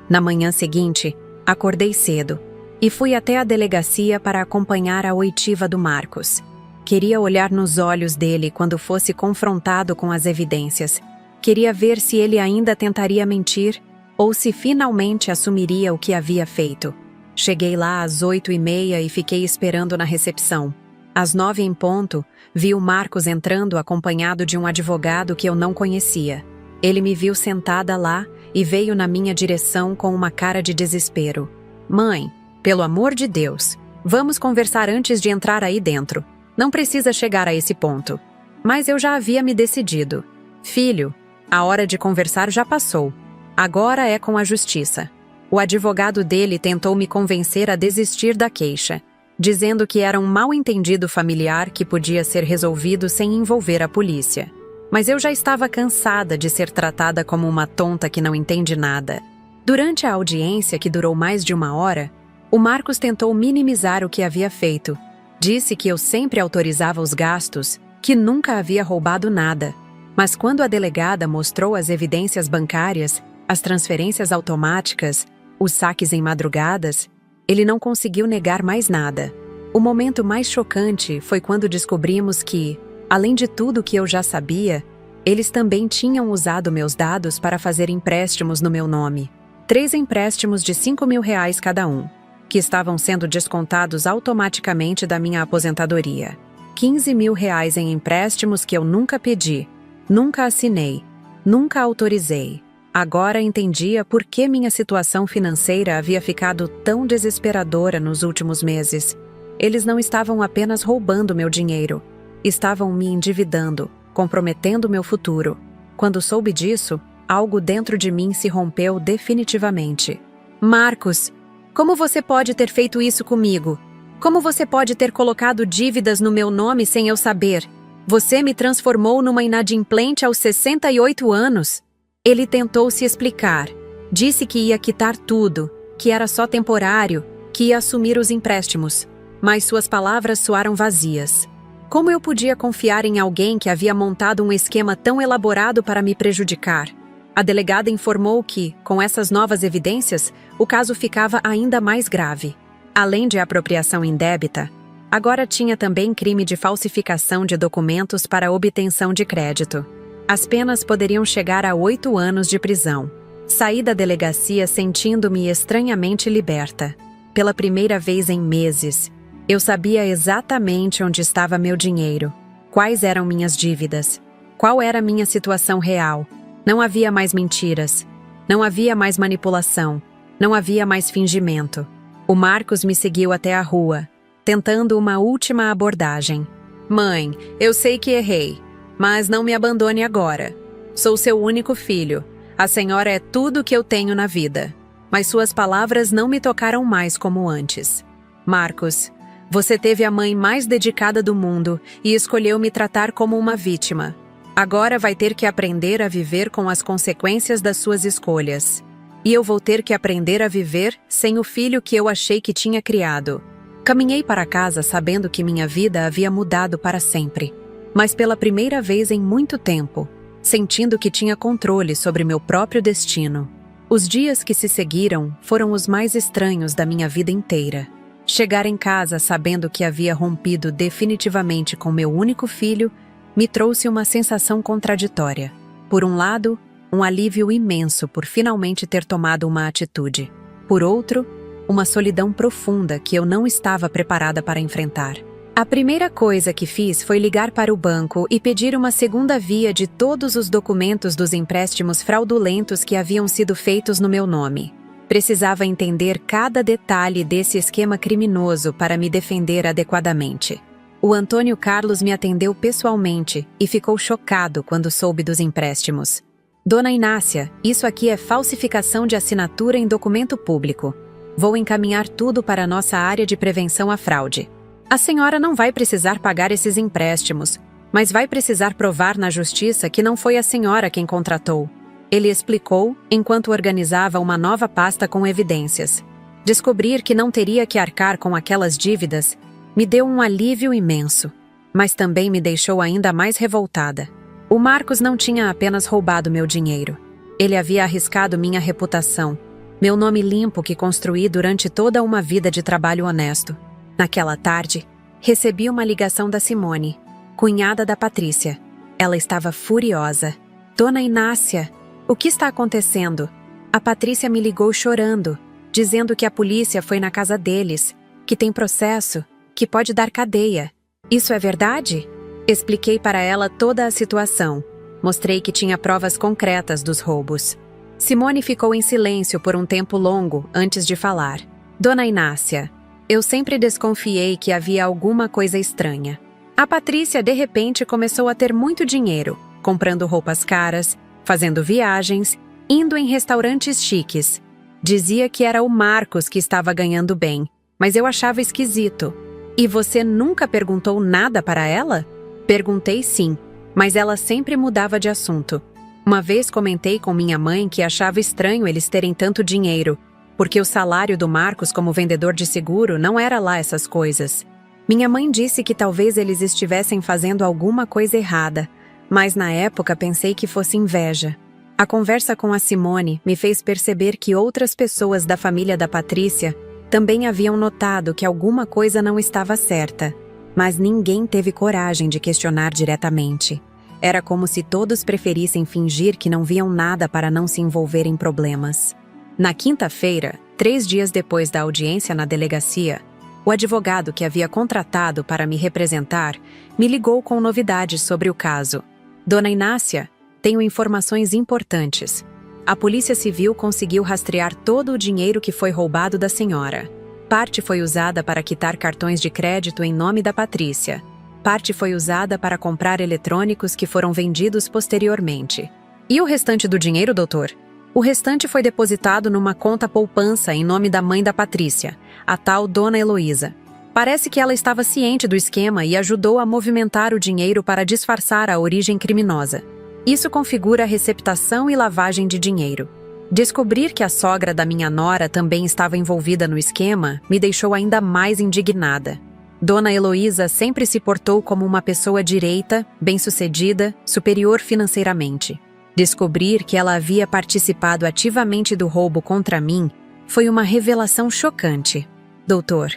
Na manhã seguinte, acordei cedo e fui até a delegacia para acompanhar a oitiva do Marcos. Queria olhar nos olhos dele quando fosse confrontado com as evidências. Queria ver se ele ainda tentaria mentir ou se finalmente assumiria o que havia feito. Cheguei lá às 8h30 e fiquei esperando na recepção. Às 9 em ponto, vi o Marcos entrando acompanhado de um advogado que eu não conhecia. Ele me viu sentada lá e veio na minha direção com uma cara de desespero. Mãe, pelo amor de Deus, vamos conversar antes de entrar aí dentro. Não precisa chegar a esse ponto. Mas eu já havia me decidido. Filho, a hora de conversar já passou. Agora é com a justiça. O advogado dele tentou me convencer a desistir da queixa, dizendo que era um mal-entendido familiar que podia ser resolvido sem envolver a polícia. Mas eu já estava cansada de ser tratada como uma tonta que não entende nada. Durante a audiência, que durou mais de 1 hora, o Marcos tentou minimizar o que havia feito. Disse que eu sempre autorizava os gastos, que nunca havia roubado nada. Mas quando a delegada mostrou as evidências bancárias, as transferências automáticas, os saques em madrugadas, ele não conseguiu negar mais nada. O momento mais chocante foi quando descobrimos que, além de tudo que eu já sabia, eles também tinham usado meus dados para fazer empréstimos no meu nome. 3 empréstimos de R$5.000 cada um, que estavam sendo descontados automaticamente da minha aposentadoria. R$15.000 em empréstimos que eu nunca pedi, nunca assinei, nunca autorizei. Agora entendia por que minha situação financeira havia ficado tão desesperadora nos últimos meses. Eles não estavam apenas roubando meu dinheiro, estavam me endividando, comprometendo meu futuro. Quando soube disso, algo dentro de mim se rompeu definitivamente. Marcos, como você pode ter feito isso comigo? Como você pode ter colocado dívidas no meu nome sem eu saber? Você me transformou numa inadimplente aos 68 anos. Ele tentou se explicar. Disse que ia quitar tudo, que era só temporário, que ia assumir os empréstimos. Mas suas palavras soaram vazias. Como eu podia confiar em alguém que havia montado um esquema tão elaborado para me prejudicar? A delegada informou que, com essas novas evidências, o caso ficava ainda mais grave. Além de apropriação indébita, agora tinha também crime de falsificação de documentos para obtenção de crédito. As penas poderiam chegar a 8 anos de prisão. Saí da delegacia sentindo-me estranhamente liberta. Pela primeira vez em meses, eu sabia exatamente onde estava meu dinheiro, quais eram minhas dívidas, qual era minha situação real. Não havia mais mentiras, não havia mais manipulação, não havia mais fingimento. O Marcos me seguiu até a rua, tentando uma última abordagem. Mãe, eu sei que errei. Mas não me abandone agora. Sou seu único filho. A senhora é tudo que eu tenho na vida. Mas suas palavras não me tocaram mais como antes. Marcos, você teve a mãe mais dedicada do mundo e escolheu me tratar como uma vítima. Agora vai ter que aprender a viver com as consequências das suas escolhas. E eu vou ter que aprender a viver sem o filho que eu achei que tinha criado. Caminhei para casa sabendo que minha vida havia mudado para sempre. Mas pela primeira vez em muito tempo, sentindo que tinha controle sobre meu próprio destino. Os dias que se seguiram foram os mais estranhos da minha vida inteira. Chegar em casa sabendo que havia rompido definitivamente com meu único filho me trouxe uma sensação contraditória. Por um lado, um alívio imenso por finalmente ter tomado uma atitude. Por outro, uma solidão profunda que eu não estava preparada para enfrentar. A primeira coisa que fiz foi ligar para o banco e pedir uma segunda via de todos os documentos dos empréstimos fraudulentos que haviam sido feitos no meu nome. Precisava entender cada detalhe desse esquema criminoso para me defender adequadamente. O Antônio Carlos me atendeu pessoalmente e ficou chocado quando soube dos empréstimos. Dona Inácia, isso aqui é falsificação de assinatura em documento público. Vou encaminhar tudo para a nossa área de prevenção à fraude. A senhora não vai precisar pagar esses empréstimos, mas vai precisar provar na justiça que não foi a senhora quem contratou. Ele explicou enquanto organizava uma nova pasta com evidências. Descobrir que não teria que arcar com aquelas dívidas me deu um alívio imenso, mas também me deixou ainda mais revoltada. O Marcos não tinha apenas roubado meu dinheiro. Ele havia arriscado minha reputação, meu nome limpo que construí durante toda uma vida de trabalho honesto. Naquela tarde, recebi uma ligação da Simone, cunhada da Patrícia. Ela estava furiosa. Dona Inácia, o que está acontecendo? A Patrícia me ligou chorando, dizendo que a polícia foi na casa deles, que tem processo, que pode dar cadeia. Isso é verdade? Expliquei para ela toda a situação. Mostrei que tinha provas concretas dos roubos. Simone ficou em silêncio por um tempo longo antes de falar. Dona Inácia, eu sempre desconfiei que havia alguma coisa estranha. A Patrícia, de repente, começou a ter muito dinheiro, comprando roupas caras, fazendo viagens, indo em restaurantes chiques. Dizia que era o Marcos que estava ganhando bem, mas eu achava esquisito. E você nunca perguntou nada para ela? Perguntei sim, mas ela sempre mudava de assunto. Uma vez comentei com minha mãe que achava estranho eles terem tanto dinheiro, porque o salário do Marcos como vendedor de seguro não era lá essas coisas. Minha mãe disse que talvez eles estivessem fazendo alguma coisa errada, mas na época pensei que fosse inveja. A conversa com a Simone me fez perceber que outras pessoas da família da Patrícia também haviam notado que alguma coisa não estava certa, mas ninguém teve coragem de questionar diretamente. Era como se todos preferissem fingir que não viam nada para não se envolver em problemas. Na quinta-feira, 3 dias depois da audiência na delegacia, o advogado que havia contratado para me representar me ligou com novidades sobre o caso. Dona Inácia, tenho informações importantes. A Polícia Civil conseguiu rastrear todo o dinheiro que foi roubado da senhora. Parte foi usada para quitar cartões de crédito em nome da Patrícia. Parte foi usada para comprar eletrônicos que foram vendidos posteriormente. E o restante do dinheiro, doutor? O restante foi depositado numa conta poupança em nome da mãe da Patrícia, a tal Dona Heloísa. Parece que ela estava ciente do esquema e ajudou a movimentar o dinheiro para disfarçar a origem criminosa. Isso configura receptação e lavagem de dinheiro. Descobrir que a sogra da minha nora também estava envolvida no esquema me deixou ainda mais indignada. Dona Heloísa sempre se portou como uma pessoa direita, bem-sucedida, superior financeiramente. Descobrir que ela havia participado ativamente do roubo contra mim foi uma revelação chocante. Doutor,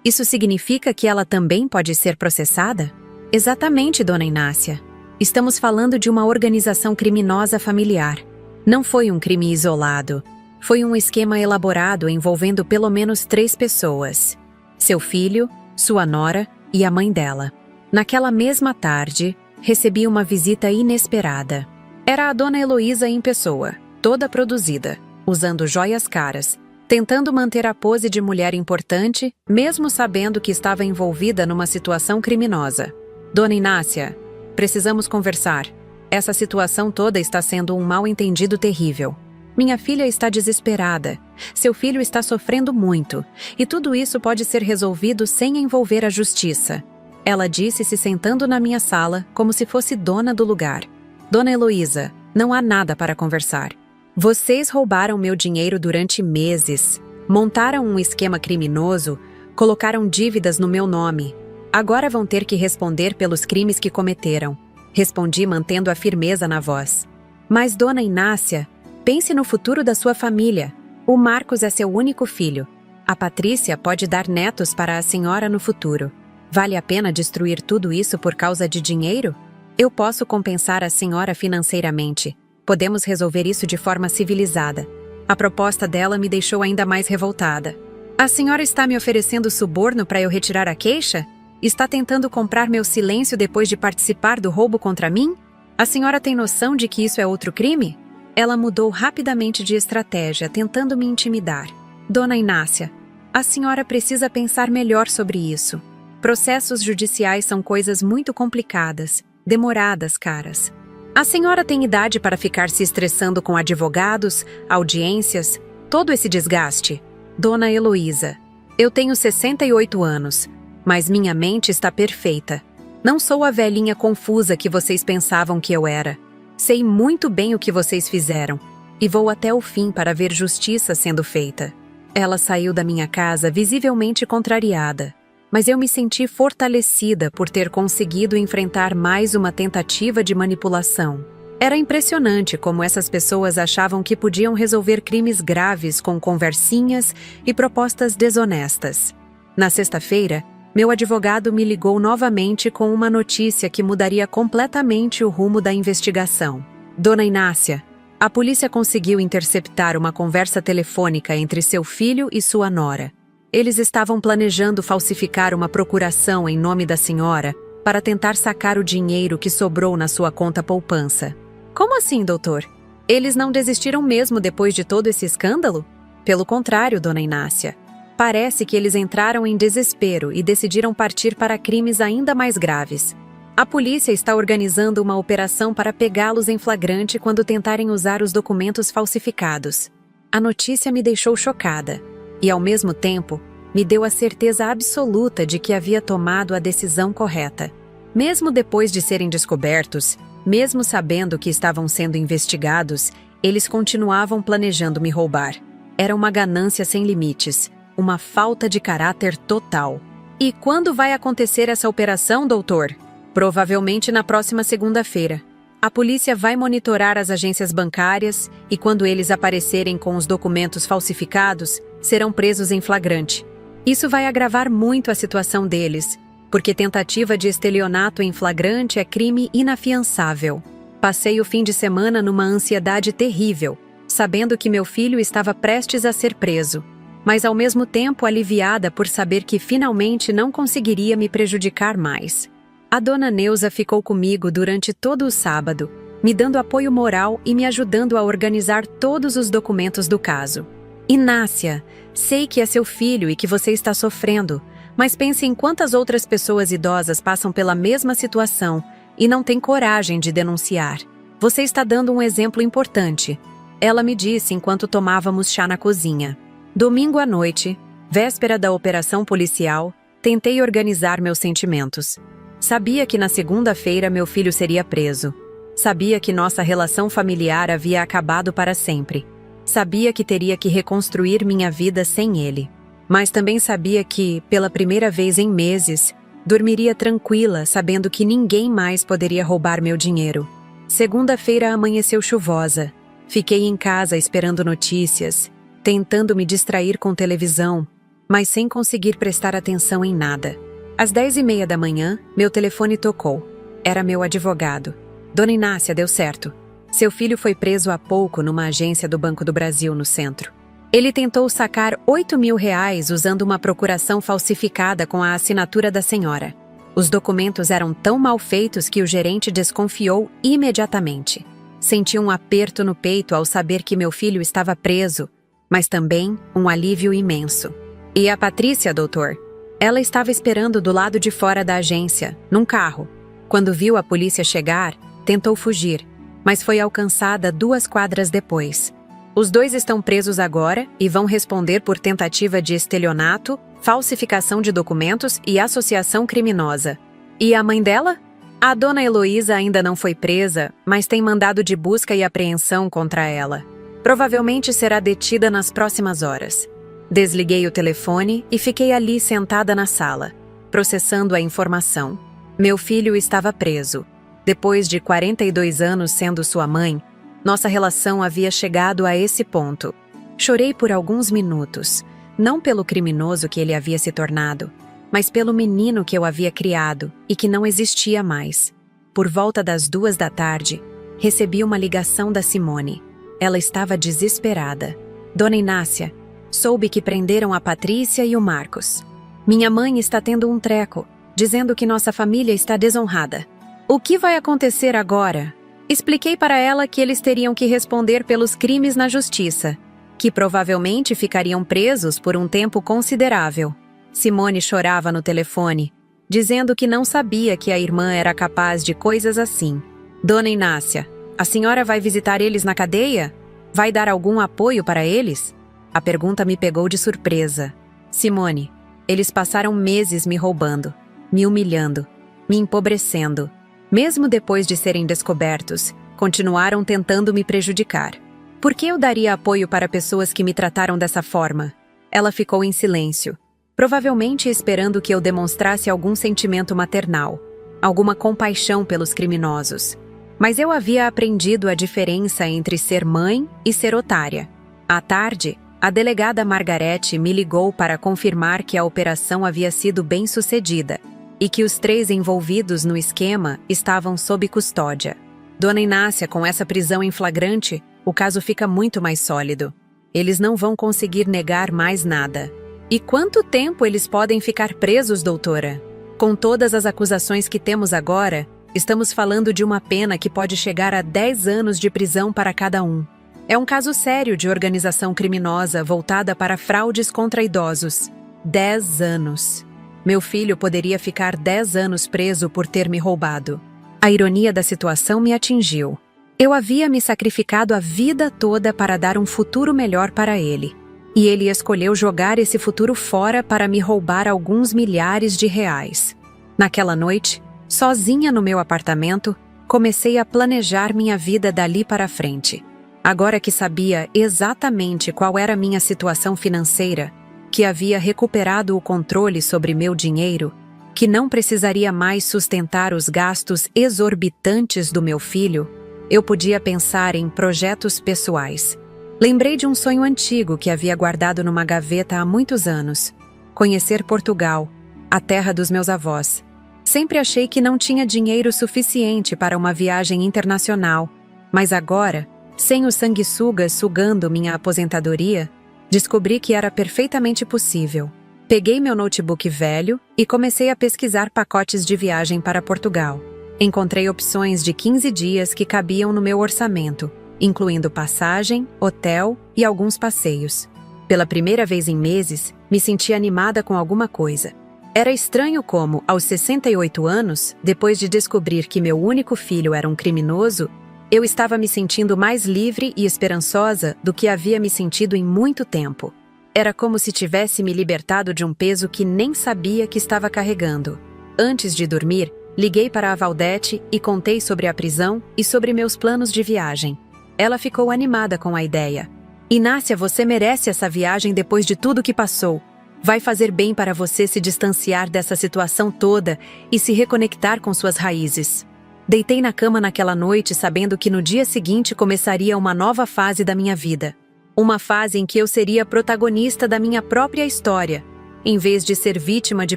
isso significa que ela também pode ser processada? Exatamente, Dona Inácia. Estamos falando de uma organização criminosa familiar. Não foi um crime isolado. Foi um esquema elaborado envolvendo pelo menos 3 pessoas. Seu filho, sua nora e a mãe dela. Naquela mesma tarde, recebi uma visita inesperada. Era a Dona Heloísa em pessoa, toda produzida, usando joias caras, tentando manter a pose de mulher importante, mesmo sabendo que estava envolvida numa situação criminosa. Dona Inácia, precisamos conversar. Essa situação toda está sendo um mal-entendido terrível. Minha filha está desesperada. Seu filho está sofrendo muito. E tudo isso pode ser resolvido sem envolver a justiça. Ela disse se sentando na minha sala, como se fosse dona do lugar. Dona Heloísa, não há nada para conversar. Vocês roubaram meu dinheiro durante meses. Montaram um esquema criminoso, colocaram dívidas no meu nome. Agora vão ter que responder pelos crimes que cometeram. Respondi mantendo a firmeza na voz. Mas, Dona Inácia, pense no futuro da sua família. O Marcos é seu único filho. A Patrícia pode dar netos para a senhora no futuro. Vale a pena destruir tudo isso por causa de dinheiro? Eu posso compensar a senhora financeiramente. Podemos resolver isso de forma civilizada. A proposta dela me deixou ainda mais revoltada. A senhora está me oferecendo suborno para eu retirar a queixa? Está tentando comprar meu silêncio depois de participar do roubo contra mim? A senhora tem noção de que isso é outro crime? Ela mudou rapidamente de estratégia, tentando me intimidar. Dona Inácia, a senhora precisa pensar melhor sobre isso. Processos judiciais são coisas muito complicadas, demoradas, caras. A senhora tem idade para ficar se estressando com advogados, audiências, todo esse desgaste? Dona Heloísa, eu tenho 68 anos, mas minha mente está perfeita. Não sou a velhinha confusa que vocês pensavam que eu era. Sei muito bem o que vocês fizeram, e vou até o fim para ver justiça sendo feita. Ela saiu da minha casa visivelmente contrariada. mas eu me senti fortalecida por ter conseguido enfrentar mais uma tentativa de manipulação. Era impressionante como essas pessoas achavam que podiam resolver crimes graves com conversinhas e propostas desonestas. Na sexta-feira, meu advogado me ligou novamente com uma notícia que mudaria completamente o rumo da investigação. Dona Inácia, a polícia conseguiu interceptar uma conversa telefônica entre seu filho e sua nora. Eles estavam planejando falsificar uma procuração em nome da senhora para tentar sacar o dinheiro que sobrou na sua conta poupança. Como assim, doutor? Eles não desistiram mesmo depois de todo esse escândalo? Pelo contrário, Dona Inácia. Parece que eles entraram em desespero e decidiram partir para crimes ainda mais graves. A polícia está organizando uma operação para pegá-los em flagrante quando tentarem usar os documentos falsificados. A notícia me deixou chocada e, ao mesmo tempo, me deu a certeza absoluta de que havia tomado a decisão correta. Mesmo depois de serem descobertos, mesmo sabendo que estavam sendo investigados, eles continuavam planejando me roubar. Era uma ganância sem limites, uma falta de caráter total. E quando vai acontecer essa operação, doutor? Provavelmente na próxima segunda-feira. A polícia vai monitorar as agências bancárias e, quando eles aparecerem com os documentos falsificados, serão presos em flagrante. Isso vai agravar muito a situação deles, porque tentativa de estelionato em flagrante é crime inafiançável. Passei o fim de semana numa ansiedade terrível, sabendo que meu filho estava prestes a ser preso, mas ao mesmo tempo aliviada por saber que finalmente não conseguiria me prejudicar mais. A dona Neuza ficou comigo durante todo o sábado, me dando apoio moral e me ajudando a organizar todos os documentos do caso. Inácia, sei que é seu filho e que você está sofrendo, mas pense em quantas outras pessoas idosas passam pela mesma situação e não têm coragem de denunciar. Você está dando um exemplo importante. Ela me disse enquanto tomávamos chá na cozinha. Domingo à noite, véspera da operação policial, tentei organizar meus sentimentos. Sabia que na segunda-feira meu filho seria preso. Sabia que nossa relação familiar havia acabado para sempre. Sabia que teria que reconstruir minha vida sem ele. Mas também sabia que, pela primeira vez em meses, dormiria tranquila sabendo que ninguém mais poderia roubar meu dinheiro. Segunda-feira amanheceu chuvosa. Fiquei em casa esperando notícias, tentando me distrair com televisão, mas sem conseguir prestar atenção em nada. Às 10h30 da manhã, meu telefone tocou. Era meu advogado. Dona Inácia, deu certo. Seu filho foi preso há pouco numa agência do Banco do Brasil no centro. Ele tentou sacar R$8.000 usando uma procuração falsificada com a assinatura da senhora. Os documentos eram tão mal feitos que o gerente desconfiou imediatamente. Senti um aperto no peito ao saber que meu filho estava preso, mas também um alívio imenso. E a Patrícia, doutor? Ela estava esperando do lado de fora da agência, num carro. Quando viu a polícia chegar, tentou fugir, mas foi alcançada 2 quadras depois. Os 2 estão presos agora e vão responder por tentativa de estelionato, falsificação de documentos e associação criminosa. E a mãe dela? A dona Heloísa ainda não foi presa, mas tem mandado de busca e apreensão contra ela. Provavelmente será detida nas próximas horas. Desliguei o telefone e fiquei ali sentada na sala, processando a informação. Meu filho estava preso. Depois de 42 anos sendo sua mãe, nossa relação havia chegado a esse ponto. Chorei por alguns minutos, não pelo criminoso que ele havia se tornado, mas pelo menino que eu havia criado e que não existia mais. Por volta das 2h, recebi uma ligação da Simone. Ela estava desesperada. Dona Inácia, soube que prenderam a Patrícia e o Marcos. Minha mãe está tendo um treco, dizendo que nossa família está desonrada. O que vai acontecer agora? Expliquei para ela que eles teriam que responder pelos crimes na justiça, que provavelmente ficariam presos por um tempo considerável. Simone chorava no telefone, dizendo que não sabia que a irmã era capaz de coisas assim. Dona Inácia, a senhora vai visitar eles na cadeia? Vai dar algum apoio para eles? A pergunta me pegou de surpresa. Simone, eles passaram meses me roubando, me humilhando, me empobrecendo. Mesmo depois de serem descobertos, continuaram tentando me prejudicar. Por que eu daria apoio para pessoas que me trataram dessa forma? Ela ficou em silêncio. provavelmente esperando que eu demonstrasse algum sentimento maternal, alguma compaixão pelos criminosos. Mas eu havia aprendido a diferença entre ser mãe e ser otária. À tarde, a delegada Margarete me ligou para confirmar que a operação havia sido bem-sucedida e que os 3 envolvidos no esquema estavam sob custódia. Dona Inácia, com essa prisão em flagrante, o caso fica muito mais sólido. Eles não vão conseguir negar mais nada. E quanto tempo eles podem ficar presos, doutora? Com todas as acusações que temos agora, estamos falando de uma pena que pode chegar a 10 anos de prisão para cada um. É um caso sério de organização criminosa voltada para fraudes contra idosos. 10 anos. Meu filho poderia ficar 10 anos preso por ter me roubado. A ironia da situação me atingiu. Eu havia me sacrificado a vida toda para dar um futuro melhor para ele. E ele escolheu jogar esse futuro fora para me roubar alguns milhares de reais. Naquela noite, sozinha no meu apartamento, comecei a planejar minha vida dali para frente. Agora que sabia exatamente qual era minha situação financeira, que havia recuperado o controle sobre meu dinheiro, que não precisaria mais sustentar os gastos exorbitantes do meu filho, eu podia pensar em projetos pessoais. Lembrei de um sonho antigo que havia guardado numa gaveta há muitos anos: conhecer Portugal, a terra dos meus avós. Sempre achei que não tinha dinheiro suficiente para uma viagem internacional, mas agora, sem o sanguessuga sugando minha aposentadoria, descobri que era perfeitamente possível. Peguei meu notebook velho e comecei a pesquisar pacotes de viagem para Portugal. Encontrei opções de 15 dias que cabiam no meu orçamento, incluindo passagem, hotel e alguns passeios. Pela primeira vez em meses, me senti animada com alguma coisa. Era estranho como, aos 68 anos, depois de descobrir que meu único filho era um criminoso, eu estava me sentindo mais livre e esperançosa do que havia me sentido em muito tempo. Era como se tivesse me libertado de um peso que nem sabia que estava carregando. Antes de dormir, liguei para a Valdete e contei sobre a prisão e sobre meus planos de viagem. Ela ficou animada com a ideia. Inácia, você merece essa viagem depois de tudo que passou. Vai fazer bem para você se distanciar dessa situação toda e se reconectar com suas raízes. Deitei na cama naquela noite sabendo que no dia seguinte começaria uma nova fase da minha vida. Uma fase em que eu seria protagonista da minha própria história, em vez de ser vítima de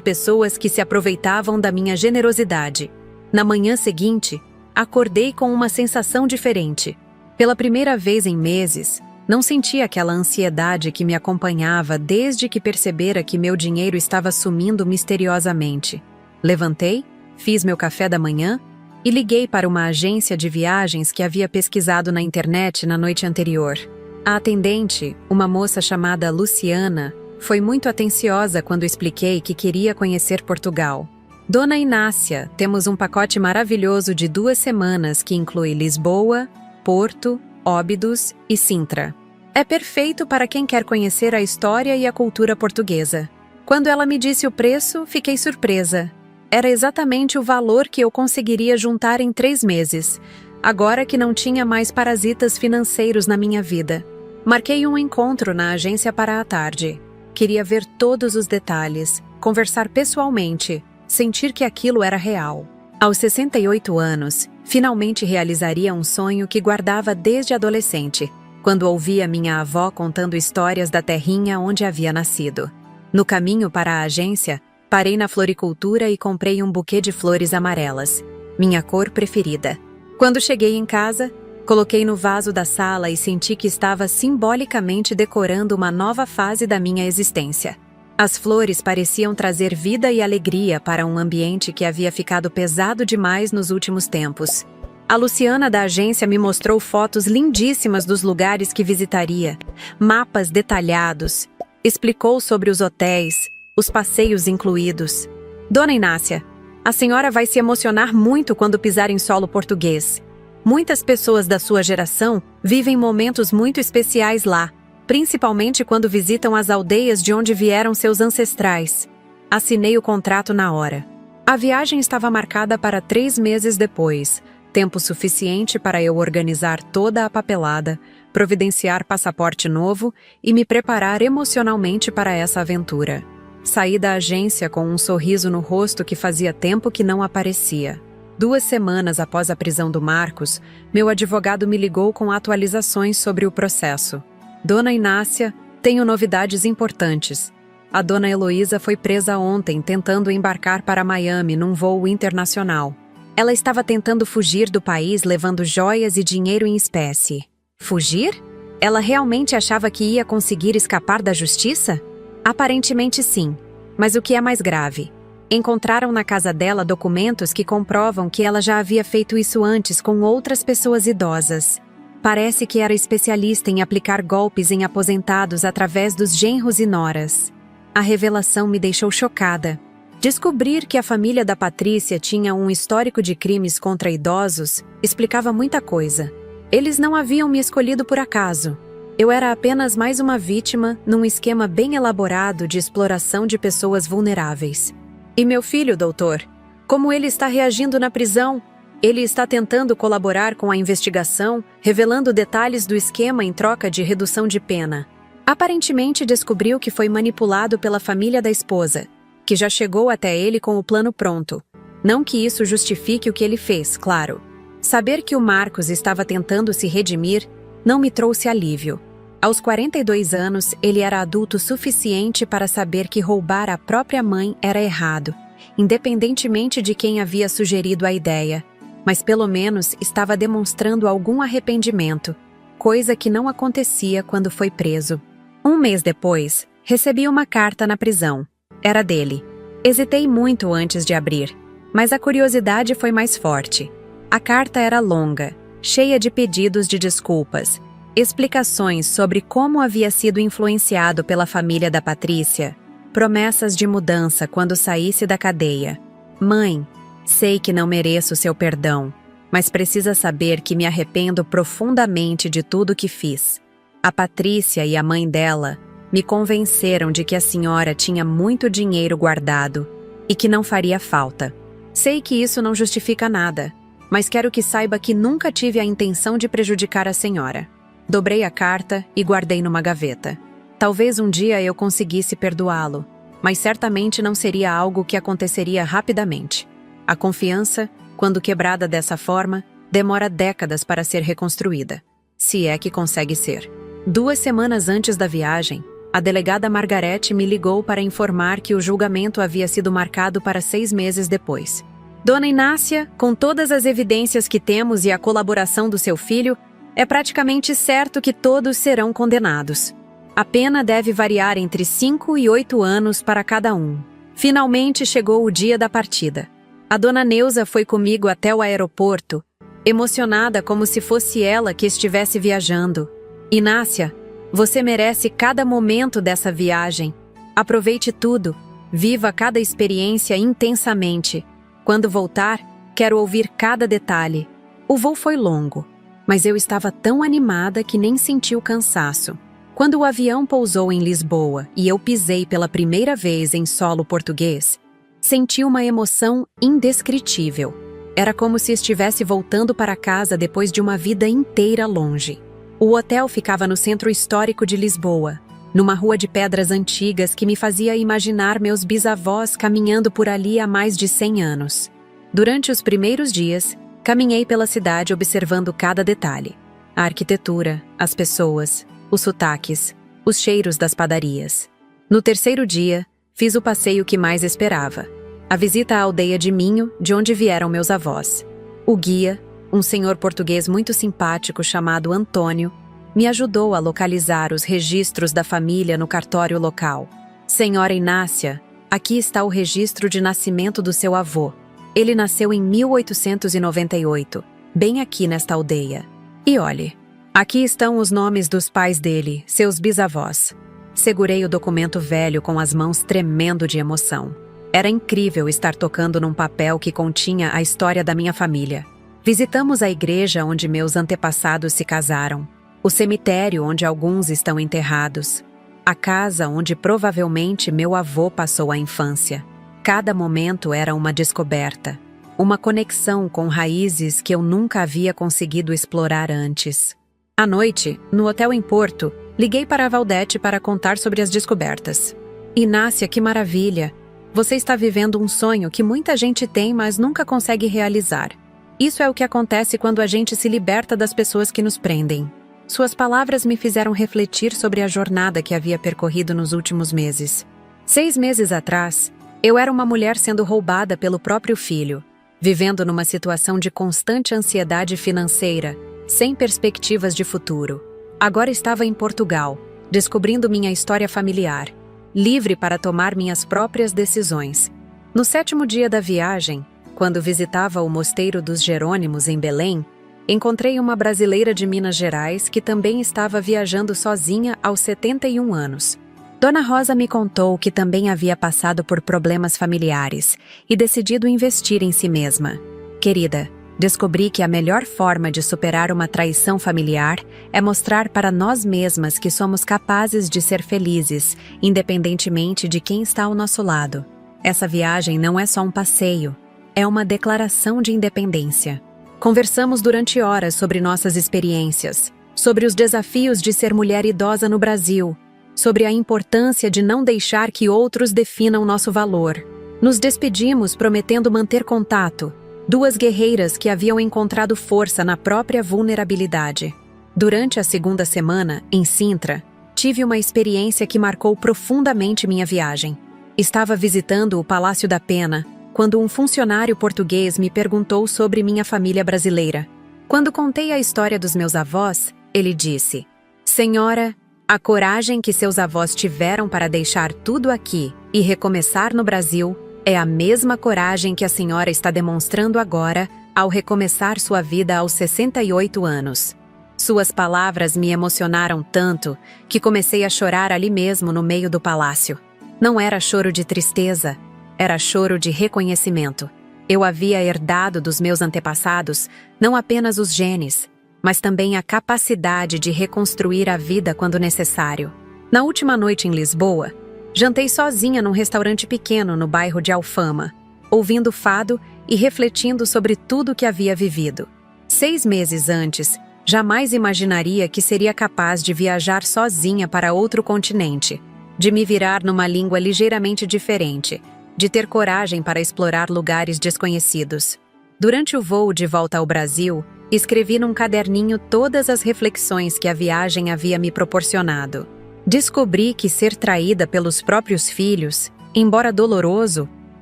pessoas que se aproveitavam da minha generosidade. Na manhã seguinte, acordei com uma sensação diferente. Pela primeira vez em meses, não senti aquela ansiedade que me acompanhava desde que percebera que meu dinheiro estava sumindo misteriosamente. Levantei, fiz meu café da manhã e liguei para uma agência de viagens que havia pesquisado na internet na noite anterior. A atendente, uma moça chamada Luciana, foi muito atenciosa quando expliquei que queria conhecer Portugal. Dona Inácia, temos um pacote maravilhoso de 2 semanas que inclui Lisboa, Porto, Óbidos e Sintra. É perfeito para quem quer conhecer a história e a cultura portuguesa. Quando ela me disse o preço, fiquei surpresa. Era exatamente o valor que eu conseguiria juntar em 3 meses, agora que não tinha mais parasitas financeiros na minha vida. Marquei um encontro na agência para a tarde. Queria ver todos os detalhes, conversar pessoalmente, sentir que aquilo era real. Aos 68 anos, finalmente realizaria um sonho que guardava desde adolescente, quando ouvia minha avó contando histórias da terrinha onde havia nascido. No caminho para a agência, parei na floricultura e comprei um buquê de flores amarelas, minha cor preferida. Quando cheguei em casa, coloquei no vaso da sala e senti que estava simbolicamente decorando uma nova fase da minha existência. As flores pareciam trazer vida e alegria para um ambiente que havia ficado pesado demais nos últimos tempos. A Luciana da agência me mostrou fotos lindíssimas dos lugares que visitaria, mapas detalhados, explicou sobre os hotéis, os passeios incluídos. Dona Inácia, a senhora vai se emocionar muito quando pisar em solo português. Muitas pessoas da sua geração vivem momentos muito especiais lá, principalmente quando visitam as aldeias de onde vieram seus ancestrais. Assinei o contrato na hora. A viagem estava marcada para 3 meses depois, tempo suficiente para eu organizar toda a papelada, providenciar passaporte novo e me preparar emocionalmente para essa aventura. Saí da agência com um sorriso no rosto que fazia tempo que não aparecia. 2 semanas após a prisão do Marcos, meu advogado me ligou com atualizações sobre o processo. Dona Inácia, tenho novidades importantes. A dona Heloísa foi presa ontem tentando embarcar para Miami num voo internacional. Ela estava tentando fugir do país levando joias e dinheiro em espécie. Fugir? Ela realmente achava que ia conseguir escapar da justiça? Aparentemente sim, mas o que é mais grave? Encontraram na casa dela documentos que comprovam que ela já havia feito isso antes com outras pessoas idosas. Parece que era especialista em aplicar golpes em aposentados através dos genros e noras. A revelação me deixou chocada. Descobrir que a família da Patrícia tinha um histórico de crimes contra idosos explicava muita coisa. Eles não haviam me escolhido por acaso. Eu era apenas mais uma vítima num esquema bem elaborado de exploração de pessoas vulneráveis. E meu filho, doutor? Como ele está reagindo na prisão? Ele está tentando colaborar com a investigação, revelando detalhes do esquema em troca de redução de pena. Aparentemente descobriu que foi manipulado pela família da esposa, que já chegou até ele com o plano pronto. Não que isso justifique o que ele fez, claro. Saber que o Marcos estava tentando se redimir não me trouxe alívio. Aos 42 anos, ele era adulto suficiente para saber que roubar a própria mãe era errado, independentemente de quem havia sugerido a ideia, mas pelo menos estava demonstrando algum arrependimento, coisa que não acontecia quando foi preso. 1 mês depois, recebi uma carta na prisão. Era dele. Hesitei muito antes de abrir, mas a curiosidade foi mais forte. A carta era longa, cheia de pedidos de desculpas, explicações sobre como havia sido influenciado pela família da Patrícia, promessas de mudança quando saísse da cadeia. Mãe, sei que não mereço seu perdão, mas precisa saber que me arrependo profundamente de tudo que fiz. A Patrícia e a mãe dela me convenceram de que a senhora tinha muito dinheiro guardado e que não faria falta. Sei que isso não justifica nada, mas quero que saiba que nunca tive a intenção de prejudicar a senhora. Dobrei a carta e guardei numa gaveta. Talvez um dia eu conseguisse perdoá-lo, mas certamente não seria algo que aconteceria rapidamente. A confiança, quando quebrada dessa forma, demora décadas para ser reconstruída, se é que consegue ser. 2 semanas antes da viagem, a delegada Margarete me ligou para informar que o julgamento havia sido marcado para 6 meses depois. Dona Inácia, com todas as evidências que temos e a colaboração do seu filho, é praticamente certo que todos serão condenados. A pena deve variar entre 5 e 8 anos para cada um. Finalmente chegou o dia da partida. A dona Neuza foi comigo até o aeroporto, emocionada como se fosse ela que estivesse viajando. Inácia, você merece cada momento dessa viagem. Aproveite tudo, viva cada experiência intensamente. Quando voltar, quero ouvir cada detalhe. O voo foi longo, mas eu estava tão animada que nem senti o cansaço. Quando o avião pousou em Lisboa e eu pisei pela primeira vez em solo português, senti uma emoção indescritível. Era como se estivesse voltando para casa depois de uma vida inteira longe. O hotel ficava no centro histórico de Lisboa, numa rua de pedras antigas que me fazia imaginar meus bisavós caminhando por ali há mais de 100 anos. Durante os primeiros dias, caminhei pela cidade observando cada detalhe. A arquitetura, as pessoas, os sotaques, os cheiros das padarias. No 3º dia, fiz o passeio que mais esperava. A visita à aldeia de Minho, de onde vieram meus avós. O guia, um senhor português muito simpático chamado Antônio, me ajudou a localizar os registros da família no cartório local. Senhora Inácia, aqui está o registro de nascimento do seu avô. Ele nasceu em 1898, bem aqui nesta aldeia. E olhe, aqui estão os nomes dos pais dele, seus bisavós. Segurei o documento velho com as mãos tremendo de emoção. Era incrível estar tocando num papel que continha a história da minha família. Visitamos a igreja onde meus antepassados se casaram, o cemitério onde alguns estão enterrados, a casa onde provavelmente meu avô passou a infância. Cada momento era uma descoberta, uma conexão com raízes que eu nunca havia conseguido explorar antes. À noite, no hotel em Porto, liguei para a Valdete para contar sobre as descobertas. Inácia, que maravilha! Você está vivendo um sonho que muita gente tem, mas nunca consegue realizar. Isso é o que acontece quando a gente se liberta das pessoas que nos prendem. Suas palavras me fizeram refletir sobre a jornada que havia percorrido nos últimos meses. 6 meses atrás, eu era uma mulher sendo roubada pelo próprio filho, vivendo numa situação de constante ansiedade financeira, sem perspectivas de futuro. Agora estava em Portugal, descobrindo minha história familiar, livre para tomar minhas próprias decisões. No 7º dia da viagem, quando visitava o Mosteiro dos Jerônimos em Belém, encontrei uma brasileira de Minas Gerais que também estava viajando sozinha aos 71 anos. Dona Rosa me contou que também havia passado por problemas familiares e decidido investir em si mesma. Querida, descobri que a melhor forma de superar uma traição familiar é mostrar para nós mesmas que somos capazes de ser felizes, independentemente de quem está ao nosso lado. Essa viagem não é só um passeio, é uma declaração de independência. Conversamos durante horas sobre nossas experiências, sobre os desafios de ser mulher idosa no Brasil, sobre a importância de não deixar que outros definam nosso valor. Nos despedimos prometendo manter contato, 2 guerreiras que haviam encontrado força na própria vulnerabilidade. Durante a 2ª semana, em Sintra, tive uma experiência que marcou profundamente minha viagem. Estava visitando o Palácio da Pena, quando um funcionário português me perguntou sobre minha família brasileira. Quando contei a história dos meus avós, ele disse: "Senhora, a coragem que seus avós tiveram para deixar tudo aqui e recomeçar no Brasil é a mesma coragem que a senhora está demonstrando agora ao recomeçar sua vida aos 68 anos. Suas palavras me emocionaram tanto que comecei a chorar ali mesmo no meio do palácio. Não era choro de tristeza, era choro de reconhecimento. Eu havia herdado dos meus antepassados não apenas os genes, mas também a capacidade de reconstruir a vida quando necessário. Na última noite em Lisboa, jantei sozinha num restaurante pequeno no bairro de Alfama, ouvindo fado e refletindo sobre tudo que havia vivido. 6 meses antes, jamais imaginaria que seria capaz de viajar sozinha para outro continente, de me virar numa língua ligeiramente diferente, de ter coragem para explorar lugares desconhecidos. Durante o voo de volta ao Brasil, escrevi num caderninho todas as reflexões que a viagem havia me proporcionado. Descobri que ser traída pelos próprios filhos, embora doloroso,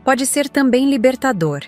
pode ser também libertador.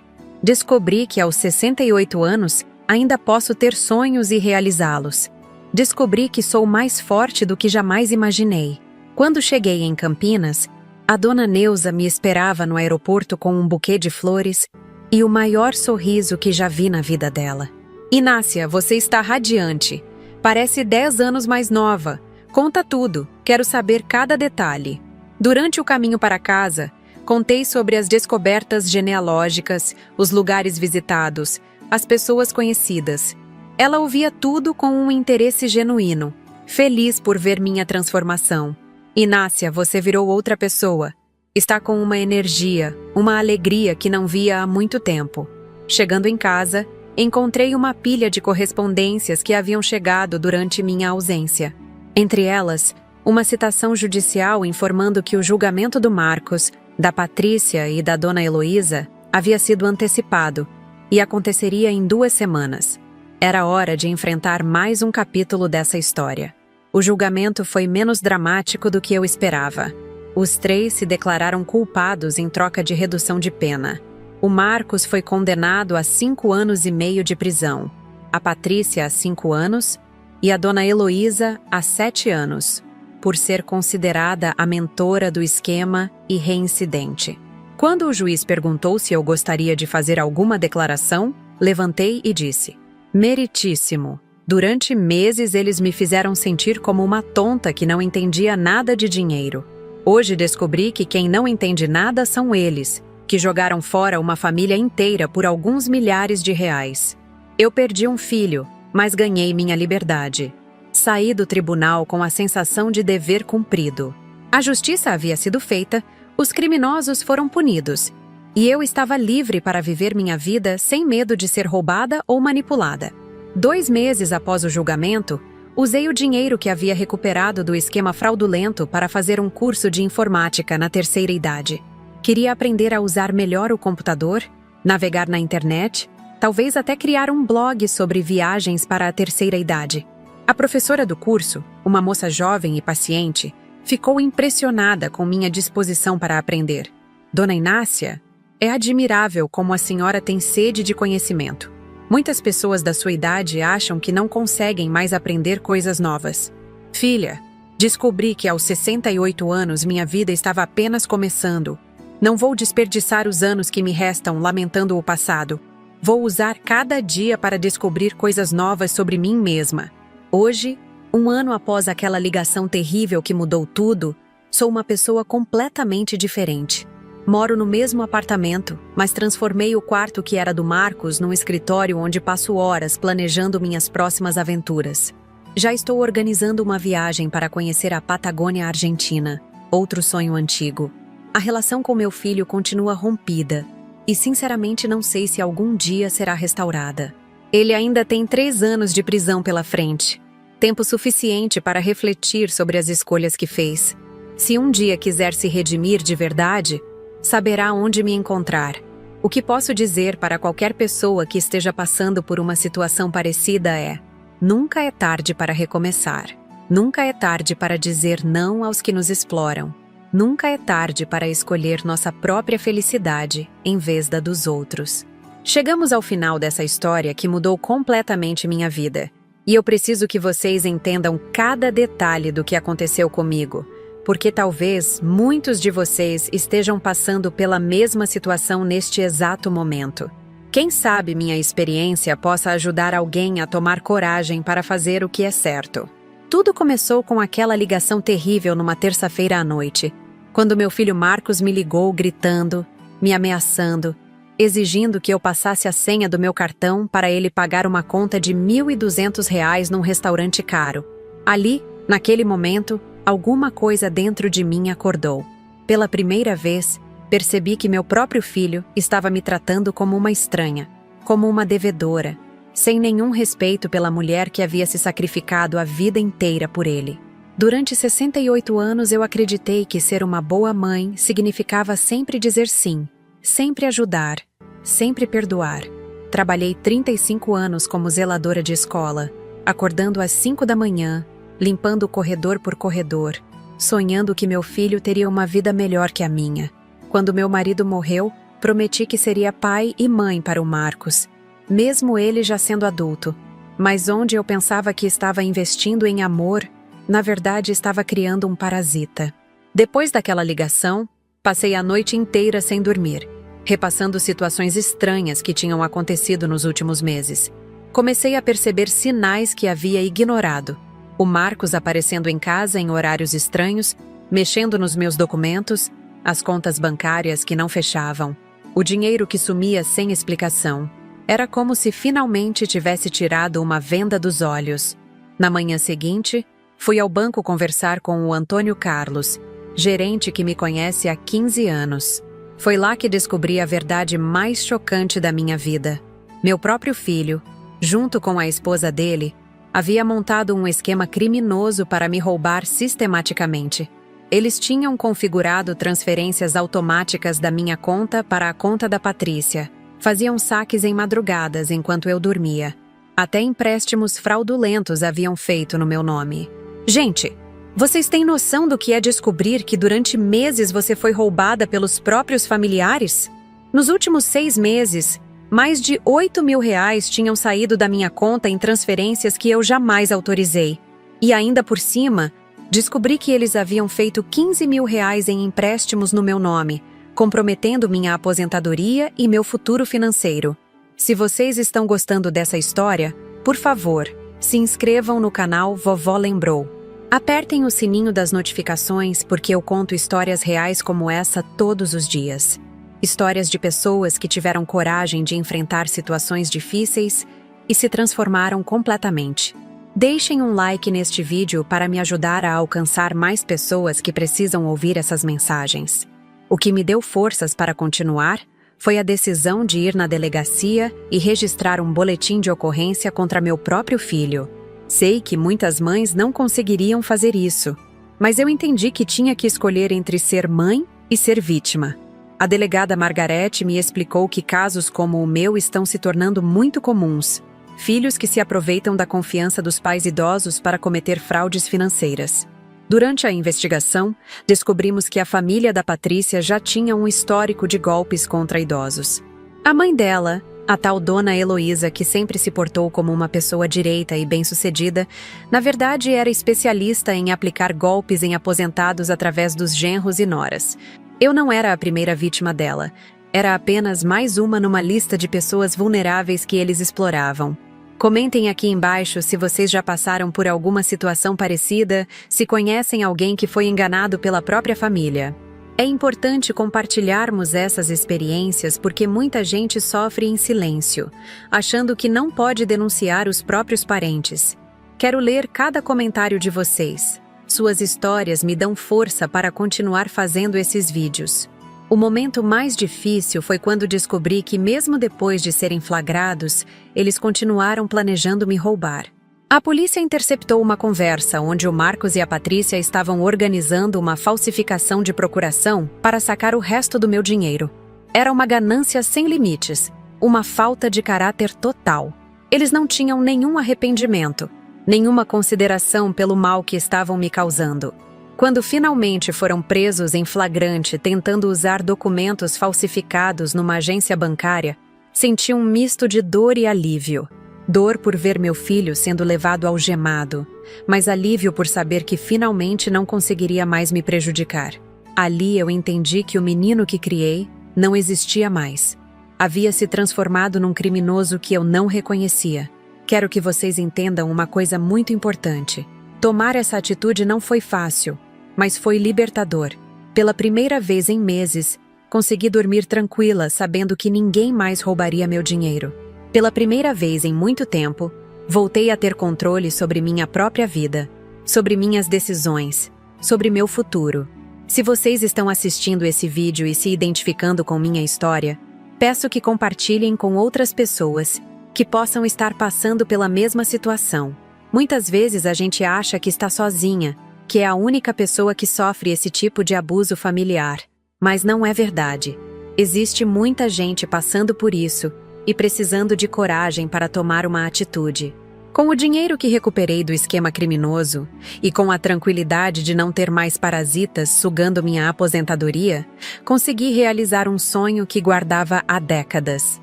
Descobri que aos 68 anos ainda posso ter sonhos e realizá-los. Descobri que sou mais forte do que jamais imaginei. Quando cheguei em Campinas, a dona Neuza me esperava no aeroporto com um buquê de flores e o maior sorriso que já vi na vida dela. Inácia, você está radiante. Parece 10 anos mais nova. Conta tudo, quero saber cada detalhe. Durante o caminho para casa, contei sobre as descobertas genealógicas, os lugares visitados, as pessoas conhecidas. Ela ouvia tudo com um interesse genuíno, feliz por ver minha transformação. Inácia, você virou outra pessoa. Está com uma energia, uma alegria que não via há muito tempo. Chegando em casa, encontrei uma pilha de correspondências que haviam chegado durante minha ausência. Entre elas, uma citação judicial informando que o julgamento do Marcos, da Patrícia e da dona Heloísa havia sido antecipado e aconteceria em 2 semanas. Era hora de enfrentar mais um capítulo dessa história. O julgamento foi menos dramático do que eu esperava. Os 3 se declararam culpados em troca de redução de pena. O Marcos foi condenado a 5 anos e meio de prisão, a Patrícia a 5 anos e a dona Heloísa a 7 anos, por ser considerada a mentora do esquema e reincidente. Quando o juiz perguntou se eu gostaria de fazer alguma declaração, levantei e disse: "Meritíssimo. Durante meses eles me fizeram sentir como uma tonta que não entendia nada de dinheiro. Hoje descobri que quem não entende nada são eles, que jogaram fora uma família inteira por alguns milhares de reais. Eu perdi um filho, mas ganhei minha liberdade. Saí do tribunal com a sensação de dever cumprido. A justiça havia sido feita, os criminosos foram punidos, e eu estava livre para viver minha vida sem medo de ser roubada ou manipulada. 2 meses após o julgamento, Usei o dinheiro que havia recuperado do esquema fraudulento para fazer um curso de informática na terceira idade. Queria aprender a usar melhor o computador, navegar na internet, talvez até criar um blog sobre viagens para a terceira idade. A professora do curso, uma moça jovem e paciente, ficou impressionada com minha disposição para aprender. Dona Inácia, é admirável como a senhora tem sede de conhecimento. Muitas pessoas da sua idade acham que não conseguem mais aprender coisas novas. Filha, descobri que aos 68 anos minha vida estava apenas começando. Não vou desperdiçar os anos que me restam lamentando o passado. Vou usar cada dia para descobrir coisas novas sobre mim mesma. Hoje, um ano após aquela ligação terrível que mudou tudo, sou uma pessoa completamente diferente. Moro no mesmo apartamento, mas transformei o quarto que era do Marcos num escritório onde passo horas planejando minhas próximas aventuras. Já estou organizando uma viagem para conhecer a Patagônia Argentina, outro sonho antigo. A relação com meu filho continua rompida e sinceramente não sei se algum dia será restaurada. Ele ainda tem 3 anos de prisão pela frente. Tempo suficiente para refletir sobre as escolhas que fez. Se um dia quiser se redimir de verdade, saberá onde me encontrar. O que posso dizer para qualquer pessoa que esteja passando por uma situação parecida é: nunca é tarde para recomeçar. Nunca é tarde para dizer não aos que nos exploram. Nunca é tarde para escolher nossa própria felicidade em vez da dos outros. Chegamos ao final dessa história que mudou completamente minha vida. E eu preciso que vocês entendam cada detalhe do que aconteceu comigo, porque talvez muitos de vocês estejam passando pela mesma situação neste exato momento. Quem sabe minha experiência possa ajudar alguém a tomar coragem para fazer o que é certo. Tudo começou com aquela ligação terrível numa terça-feira à noite, quando meu filho Marcos me ligou gritando, me ameaçando, exigindo que eu passasse a senha do meu cartão para ele pagar uma conta de R$ 1.200 num restaurante caro. Ali, naquele momento, alguma coisa dentro de mim acordou. Pela primeira vez, percebi que meu próprio filho estava me tratando como uma estranha, como uma devedora, sem nenhum respeito pela mulher que havia se sacrificado a vida inteira por ele. Durante 68 anos eu acreditei que ser uma boa mãe significava sempre dizer sim, sempre ajudar, sempre perdoar. Trabalhei 35 anos como zeladora de escola, acordando às 5 da manhã, limpando corredor por corredor, sonhando que meu filho teria uma vida melhor que a minha. Quando meu marido morreu, prometi que seria pai e mãe para o Marcos, mesmo ele já sendo adulto. Mas onde eu pensava que estava investindo em amor, na verdade estava criando um parasita. Depois daquela ligação, passei a noite inteira sem dormir, repassando situações estranhas que tinham acontecido nos últimos meses. Comecei a perceber sinais que havia ignorado. O Marcos aparecendo em casa em horários estranhos, mexendo nos meus documentos, as contas bancárias que não fechavam, o dinheiro que sumia sem explicação. Era como se finalmente tivesse tirado uma venda dos olhos. Na manhã seguinte, fui ao banco conversar com o Antônio Carlos, gerente que me conhece há 15 anos. Foi lá que descobri a verdade mais chocante da minha vida. Meu próprio filho, junto com a esposa dele, havia montado um esquema criminoso para me roubar sistematicamente. Eles tinham configurado transferências automáticas da minha conta para a conta da Patrícia. Faziam saques em madrugadas enquanto eu dormia. Até empréstimos fraudulentos haviam feito no meu nome. Gente, vocês têm noção do que é descobrir que durante meses você foi roubada pelos próprios familiares? Nos últimos 6 meses, mais de R$ 8.000 tinham saído da minha conta em transferências que eu jamais autorizei. E ainda por cima, descobri que eles haviam feito R$ 15.000 em empréstimos no meu nome, comprometendo minha aposentadoria e meu futuro financeiro. Se vocês estão gostando dessa história, por favor, se inscrevam no canal Vovó Lembrou. Apertem o sininho das notificações porque eu conto histórias reais como essa todos os dias. Histórias de pessoas que tiveram coragem de enfrentar situações difíceis e se transformaram completamente. Deixem um like neste vídeo para me ajudar a alcançar mais pessoas que precisam ouvir essas mensagens. O que me deu forças para continuar foi a decisão de ir na delegacia e registrar um boletim de ocorrência contra meu próprio filho. Sei que muitas mães não conseguiriam fazer isso, mas eu entendi que tinha que escolher entre ser mãe e ser vítima. A delegada Margarete me explicou que casos como o meu estão se tornando muito comuns. Filhos que se aproveitam da confiança dos pais idosos para cometer fraudes financeiras. Durante a investigação, descobrimos que a família da Patrícia já tinha um histórico de golpes contra idosos. A mãe dela, a tal Dona Heloísa, que sempre se portou como uma pessoa direita e bem-sucedida, na verdade era especialista em aplicar golpes em aposentados através dos genros e noras. Eu não era a primeira vítima dela. Era apenas mais uma numa lista de pessoas vulneráveis que eles exploravam. Comentem aqui embaixo se vocês já passaram por alguma situação parecida, se conhecem alguém que foi enganado pela própria família. É importante compartilharmos essas experiências porque muita gente sofre em silêncio, achando que não pode denunciar os próprios parentes. Quero ler cada comentário de vocês. Suas histórias me dão força para continuar fazendo esses vídeos. O momento mais difícil foi quando descobri que, mesmo depois de serem flagrados, eles continuaram planejando me roubar. A polícia interceptou uma conversa onde o Marcos e a Patrícia estavam organizando uma falsificação de procuração para sacar o resto do meu dinheiro. Era uma ganância sem limites, uma falta de caráter total. Eles não tinham nenhum arrependimento, nenhuma consideração pelo mal que estavam me causando. Quando finalmente foram presos em flagrante tentando usar documentos falsificados numa agência bancária, senti um misto de dor e alívio. Dor por ver meu filho sendo levado algemado, mas alívio por saber que finalmente não conseguiria mais me prejudicar. Ali eu entendi que o menino que criei não existia mais. Havia se transformado num criminoso que eu não reconhecia. Quero que vocês entendam uma coisa muito importante. Tomar essa atitude não foi fácil, mas foi libertador. Pela primeira vez em meses, consegui dormir tranquila sabendo que ninguém mais roubaria meu dinheiro. Pela primeira vez em muito tempo, voltei a ter controle sobre minha própria vida, sobre minhas decisões, sobre meu futuro. Se vocês estão assistindo esse vídeo e se identificando com minha história, peço que compartilhem com outras pessoas que possam estar passando pela mesma situação. Muitas vezes a gente acha que está sozinha, que é a única pessoa que sofre esse tipo de abuso familiar. Mas não é verdade. Existe muita gente passando por isso e precisando de coragem para tomar uma atitude. Com o dinheiro que recuperei do esquema criminoso e com a tranquilidade de não ter mais parasitas sugando minha aposentadoria, consegui realizar um sonho que guardava há décadas: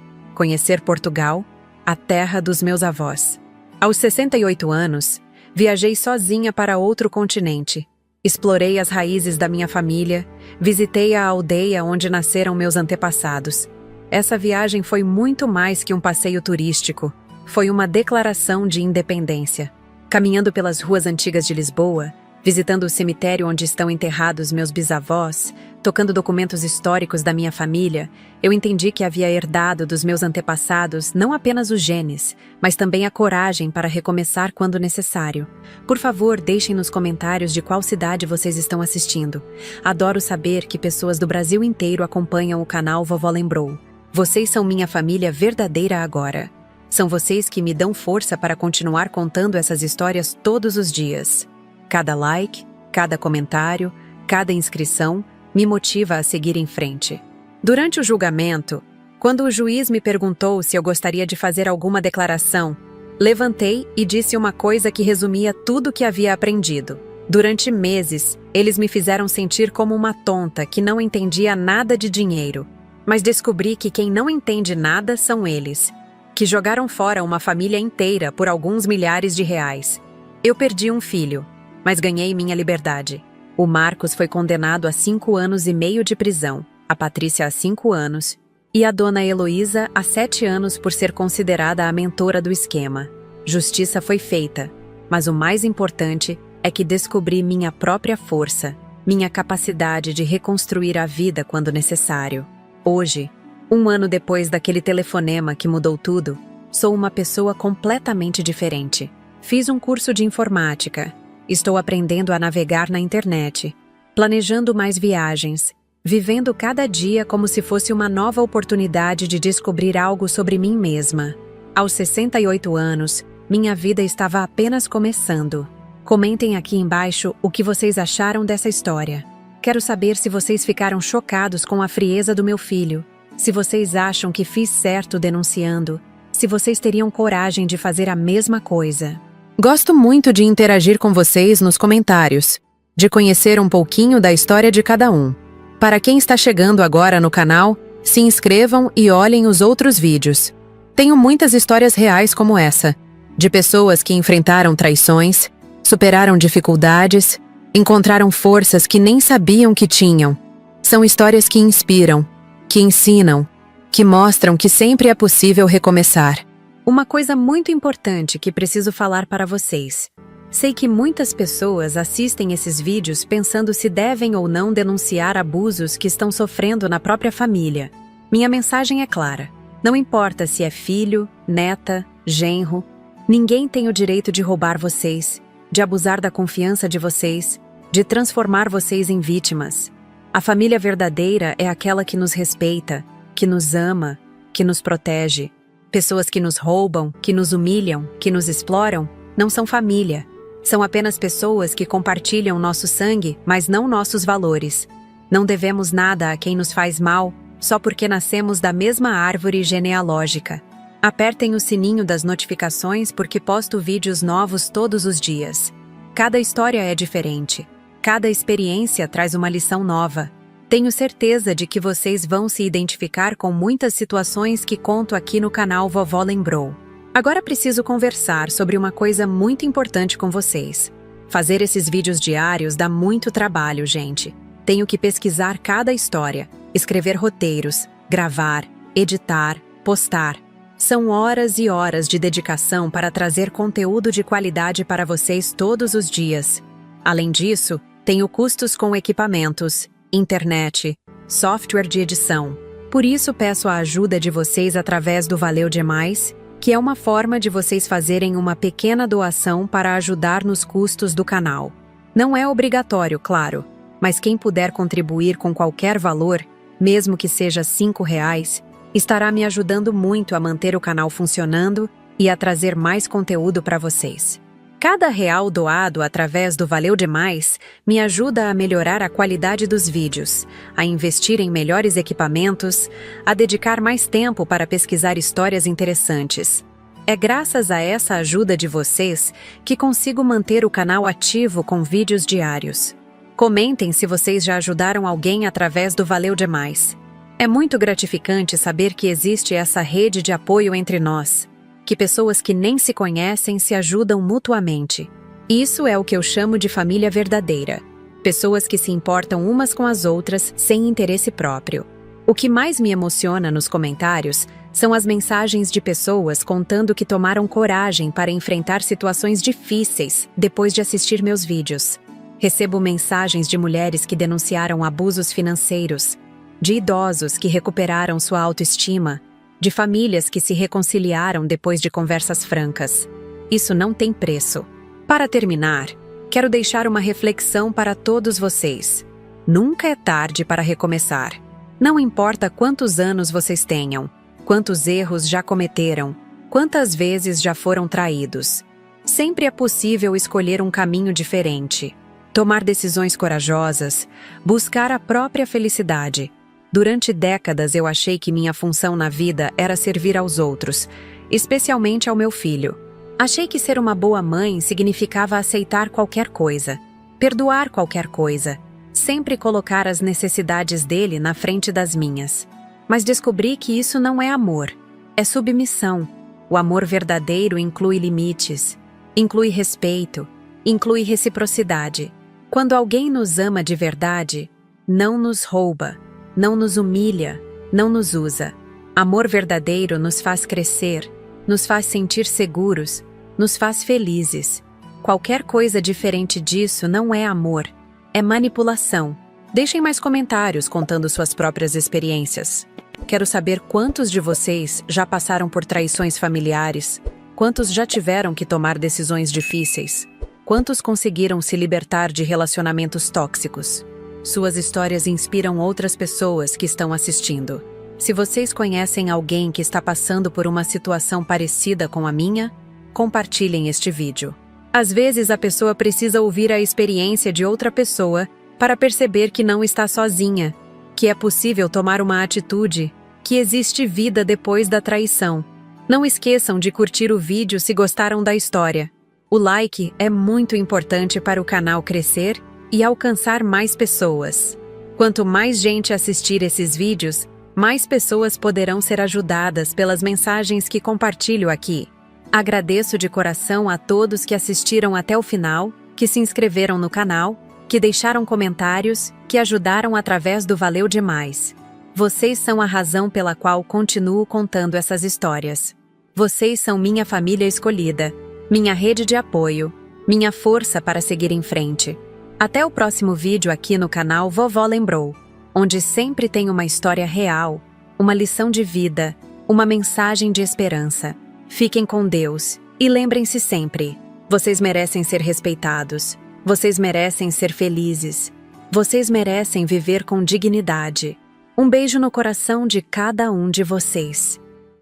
conhecer Portugal, a terra dos meus avós. Aos 68 anos, viajei sozinha para outro continente. Explorei as raízes da minha família, visitei a aldeia onde nasceram meus antepassados. Essa viagem foi muito mais que um passeio turístico. Foi uma declaração de independência. Caminhando pelas ruas antigas de Lisboa, visitando o cemitério onde estão enterrados meus bisavós, tocando documentos históricos da minha família, eu entendi que havia herdado dos meus antepassados não apenas os genes, mas também a coragem para recomeçar quando necessário. Por favor, deixem nos comentários de qual cidade vocês estão assistindo. Adoro saber que pessoas do Brasil inteiro acompanham o canal Vovó Lembrou. Vocês são minha família verdadeira agora. São vocês que me dão força para continuar contando essas histórias todos os dias. Cada like, cada comentário, cada inscrição me motiva a seguir em frente. Durante o julgamento, quando o juiz me perguntou se eu gostaria de fazer alguma declaração, levantei e disse uma coisa que resumia tudo o que havia aprendido. Durante meses, eles me fizeram sentir como uma tonta que não entendia nada de dinheiro. Mas descobri que quem não entende nada são eles, que jogaram fora uma família inteira por alguns milhares de reais. Eu perdi um filho, mas ganhei minha liberdade. O Marcos foi condenado a 5 anos e meio de prisão, a Patrícia a 5 anos e a Dona Heloísa a 7 anos por ser considerada a mentora do esquema. Justiça foi feita, mas o mais importante é que descobri minha própria força, minha capacidade de reconstruir a vida quando necessário. Hoje, 1 ano depois daquele telefonema que mudou tudo, sou uma pessoa completamente diferente. Fiz um curso de informática, estou aprendendo a navegar na internet, planejando mais viagens, vivendo cada dia como se fosse uma nova oportunidade de descobrir algo sobre mim mesma. Aos 68 anos, Minha vida estava apenas começando. Comentem aqui embaixo o que vocês acharam dessa história. Quero saber se vocês ficaram chocados com a frieza do meu filho, se vocês acham que fiz certo denunciando, se vocês teriam coragem de fazer a mesma coisa. Gosto muito de interagir com vocês nos comentários, de conhecer um pouquinho da história de cada um. Para quem está chegando agora no canal, se inscrevam e olhem os outros vídeos. Tenho muitas histórias reais como essa, de pessoas que enfrentaram traições, superaram dificuldades, encontraram forças que nem sabiam que tinham. São histórias que inspiram, que ensinam, que mostram que sempre é possível recomeçar. Uma coisa muito importante que preciso falar para vocês. Sei que muitas pessoas assistem esses vídeos pensando se devem ou não denunciar abusos que estão sofrendo na própria família. Minha mensagem é clara. Não importa se é filho, neta, genro, ninguém tem o direito de roubar vocês, de abusar da confiança de vocês, de transformar vocês em vítimas. A família verdadeira é aquela que nos respeita, que nos ama, que nos protege. Pessoas que nos roubam, que nos humilham, que nos exploram, não são família. São apenas pessoas que compartilham nosso sangue, mas não nossos valores. Não devemos nada a quem nos faz mal, só porque nascemos da mesma árvore genealógica. Apertem o sininho das notificações porque posto vídeos novos todos os dias. Cada história é diferente. Cada experiência traz uma lição nova. Tenho certeza de que vocês vão se identificar com muitas situações que conto aqui no canal Vovó Lembrou. Agora preciso conversar sobre uma coisa muito importante com vocês. Fazer esses vídeos diários dá muito trabalho, gente. Tenho que pesquisar cada história, escrever roteiros, gravar, editar, postar. São horas e horas de dedicação para trazer conteúdo de qualidade para vocês todos os dias. Além disso, tenho custos com equipamentos, internet, software de edição. Por isso peço a ajuda de vocês através do Valeu Demais, que é uma forma de vocês fazerem uma pequena doação para ajudar nos custos do canal. Não é obrigatório, claro, mas quem puder contribuir com qualquer valor, mesmo que seja R$5, estará me ajudando muito a manter o canal funcionando e a trazer mais conteúdo para vocês. Cada real doado através do Valeu Demais me ajuda a melhorar a qualidade dos vídeos, a investir em melhores equipamentos, a dedicar mais tempo para pesquisar histórias interessantes. É graças a essa ajuda de vocês que consigo manter o canal ativo com vídeos diários. Comentem se vocês já ajudaram alguém através do Valeu Demais. É muito gratificante saber que existe essa rede de apoio entre nós, que pessoas que nem se conhecem se ajudam mutuamente. Isso é o que eu chamo de família verdadeira. Pessoas que se importam umas com as outras sem interesse próprio. O que mais me emociona nos comentários são as mensagens de pessoas contando que tomaram coragem para enfrentar situações difíceis depois de assistir meus vídeos. Recebo mensagens de mulheres que denunciaram abusos financeiros, de idosos que recuperaram sua autoestima, de famílias que se reconciliaram depois de conversas francas. Isso não tem preço. Para terminar, quero deixar uma reflexão para todos vocês. Nunca é tarde para recomeçar. Não importa quantos anos vocês tenham, quantos erros já cometeram, quantas vezes já foram traídos. Sempre é possível escolher um caminho diferente, tomar decisões corajosas, buscar a própria felicidade. Durante décadas eu achei que minha função na vida era servir aos outros, especialmente ao meu filho. Achei que ser uma boa mãe significava aceitar qualquer coisa, perdoar qualquer coisa, sempre colocar as necessidades dele na frente das minhas. Mas descobri que isso não é amor, é submissão. O amor verdadeiro inclui limites, inclui respeito, inclui reciprocidade. Quando alguém nos ama de verdade, não nos rouba, não nos humilha, não nos usa. Amor verdadeiro nos faz crescer, nos faz sentir seguros, nos faz felizes. Qualquer coisa diferente disso não é amor, é manipulação. Deixem mais comentários contando suas próprias experiências. Quero saber quantos de vocês já passaram por traições familiares, quantos já tiveram que tomar decisões difíceis, quantos conseguiram se libertar de relacionamentos tóxicos. Suas histórias inspiram outras pessoas que estão assistindo. Se vocês conhecem alguém que está passando por uma situação parecida com a minha, compartilhem este vídeo. Às vezes a pessoa precisa ouvir a experiência de outra pessoa para perceber que não está sozinha, que é possível tomar uma atitude, que existe vida depois da traição. Não esqueçam de curtir o vídeo se gostaram da história. O like é muito importante para o canal crescer e alcançar mais pessoas. Quanto mais gente assistir esses vídeos, mais pessoas poderão ser ajudadas pelas mensagens que compartilho aqui. Agradeço de coração a todos que assistiram até o final, que se inscreveram no canal, que deixaram comentários, que ajudaram através do Valeu Demais. Vocês são a razão pela qual continuo contando essas histórias. Vocês são minha família escolhida, minha rede de apoio, minha força para seguir em frente. Até o próximo vídeo aqui no canal Vovó Lembrou, onde sempre tem uma história real, uma lição de vida, uma mensagem de esperança. Fiquem com Deus e lembrem-se sempre, vocês merecem ser respeitados, vocês merecem ser felizes, vocês merecem viver com dignidade. Um beijo no coração de cada um de vocês.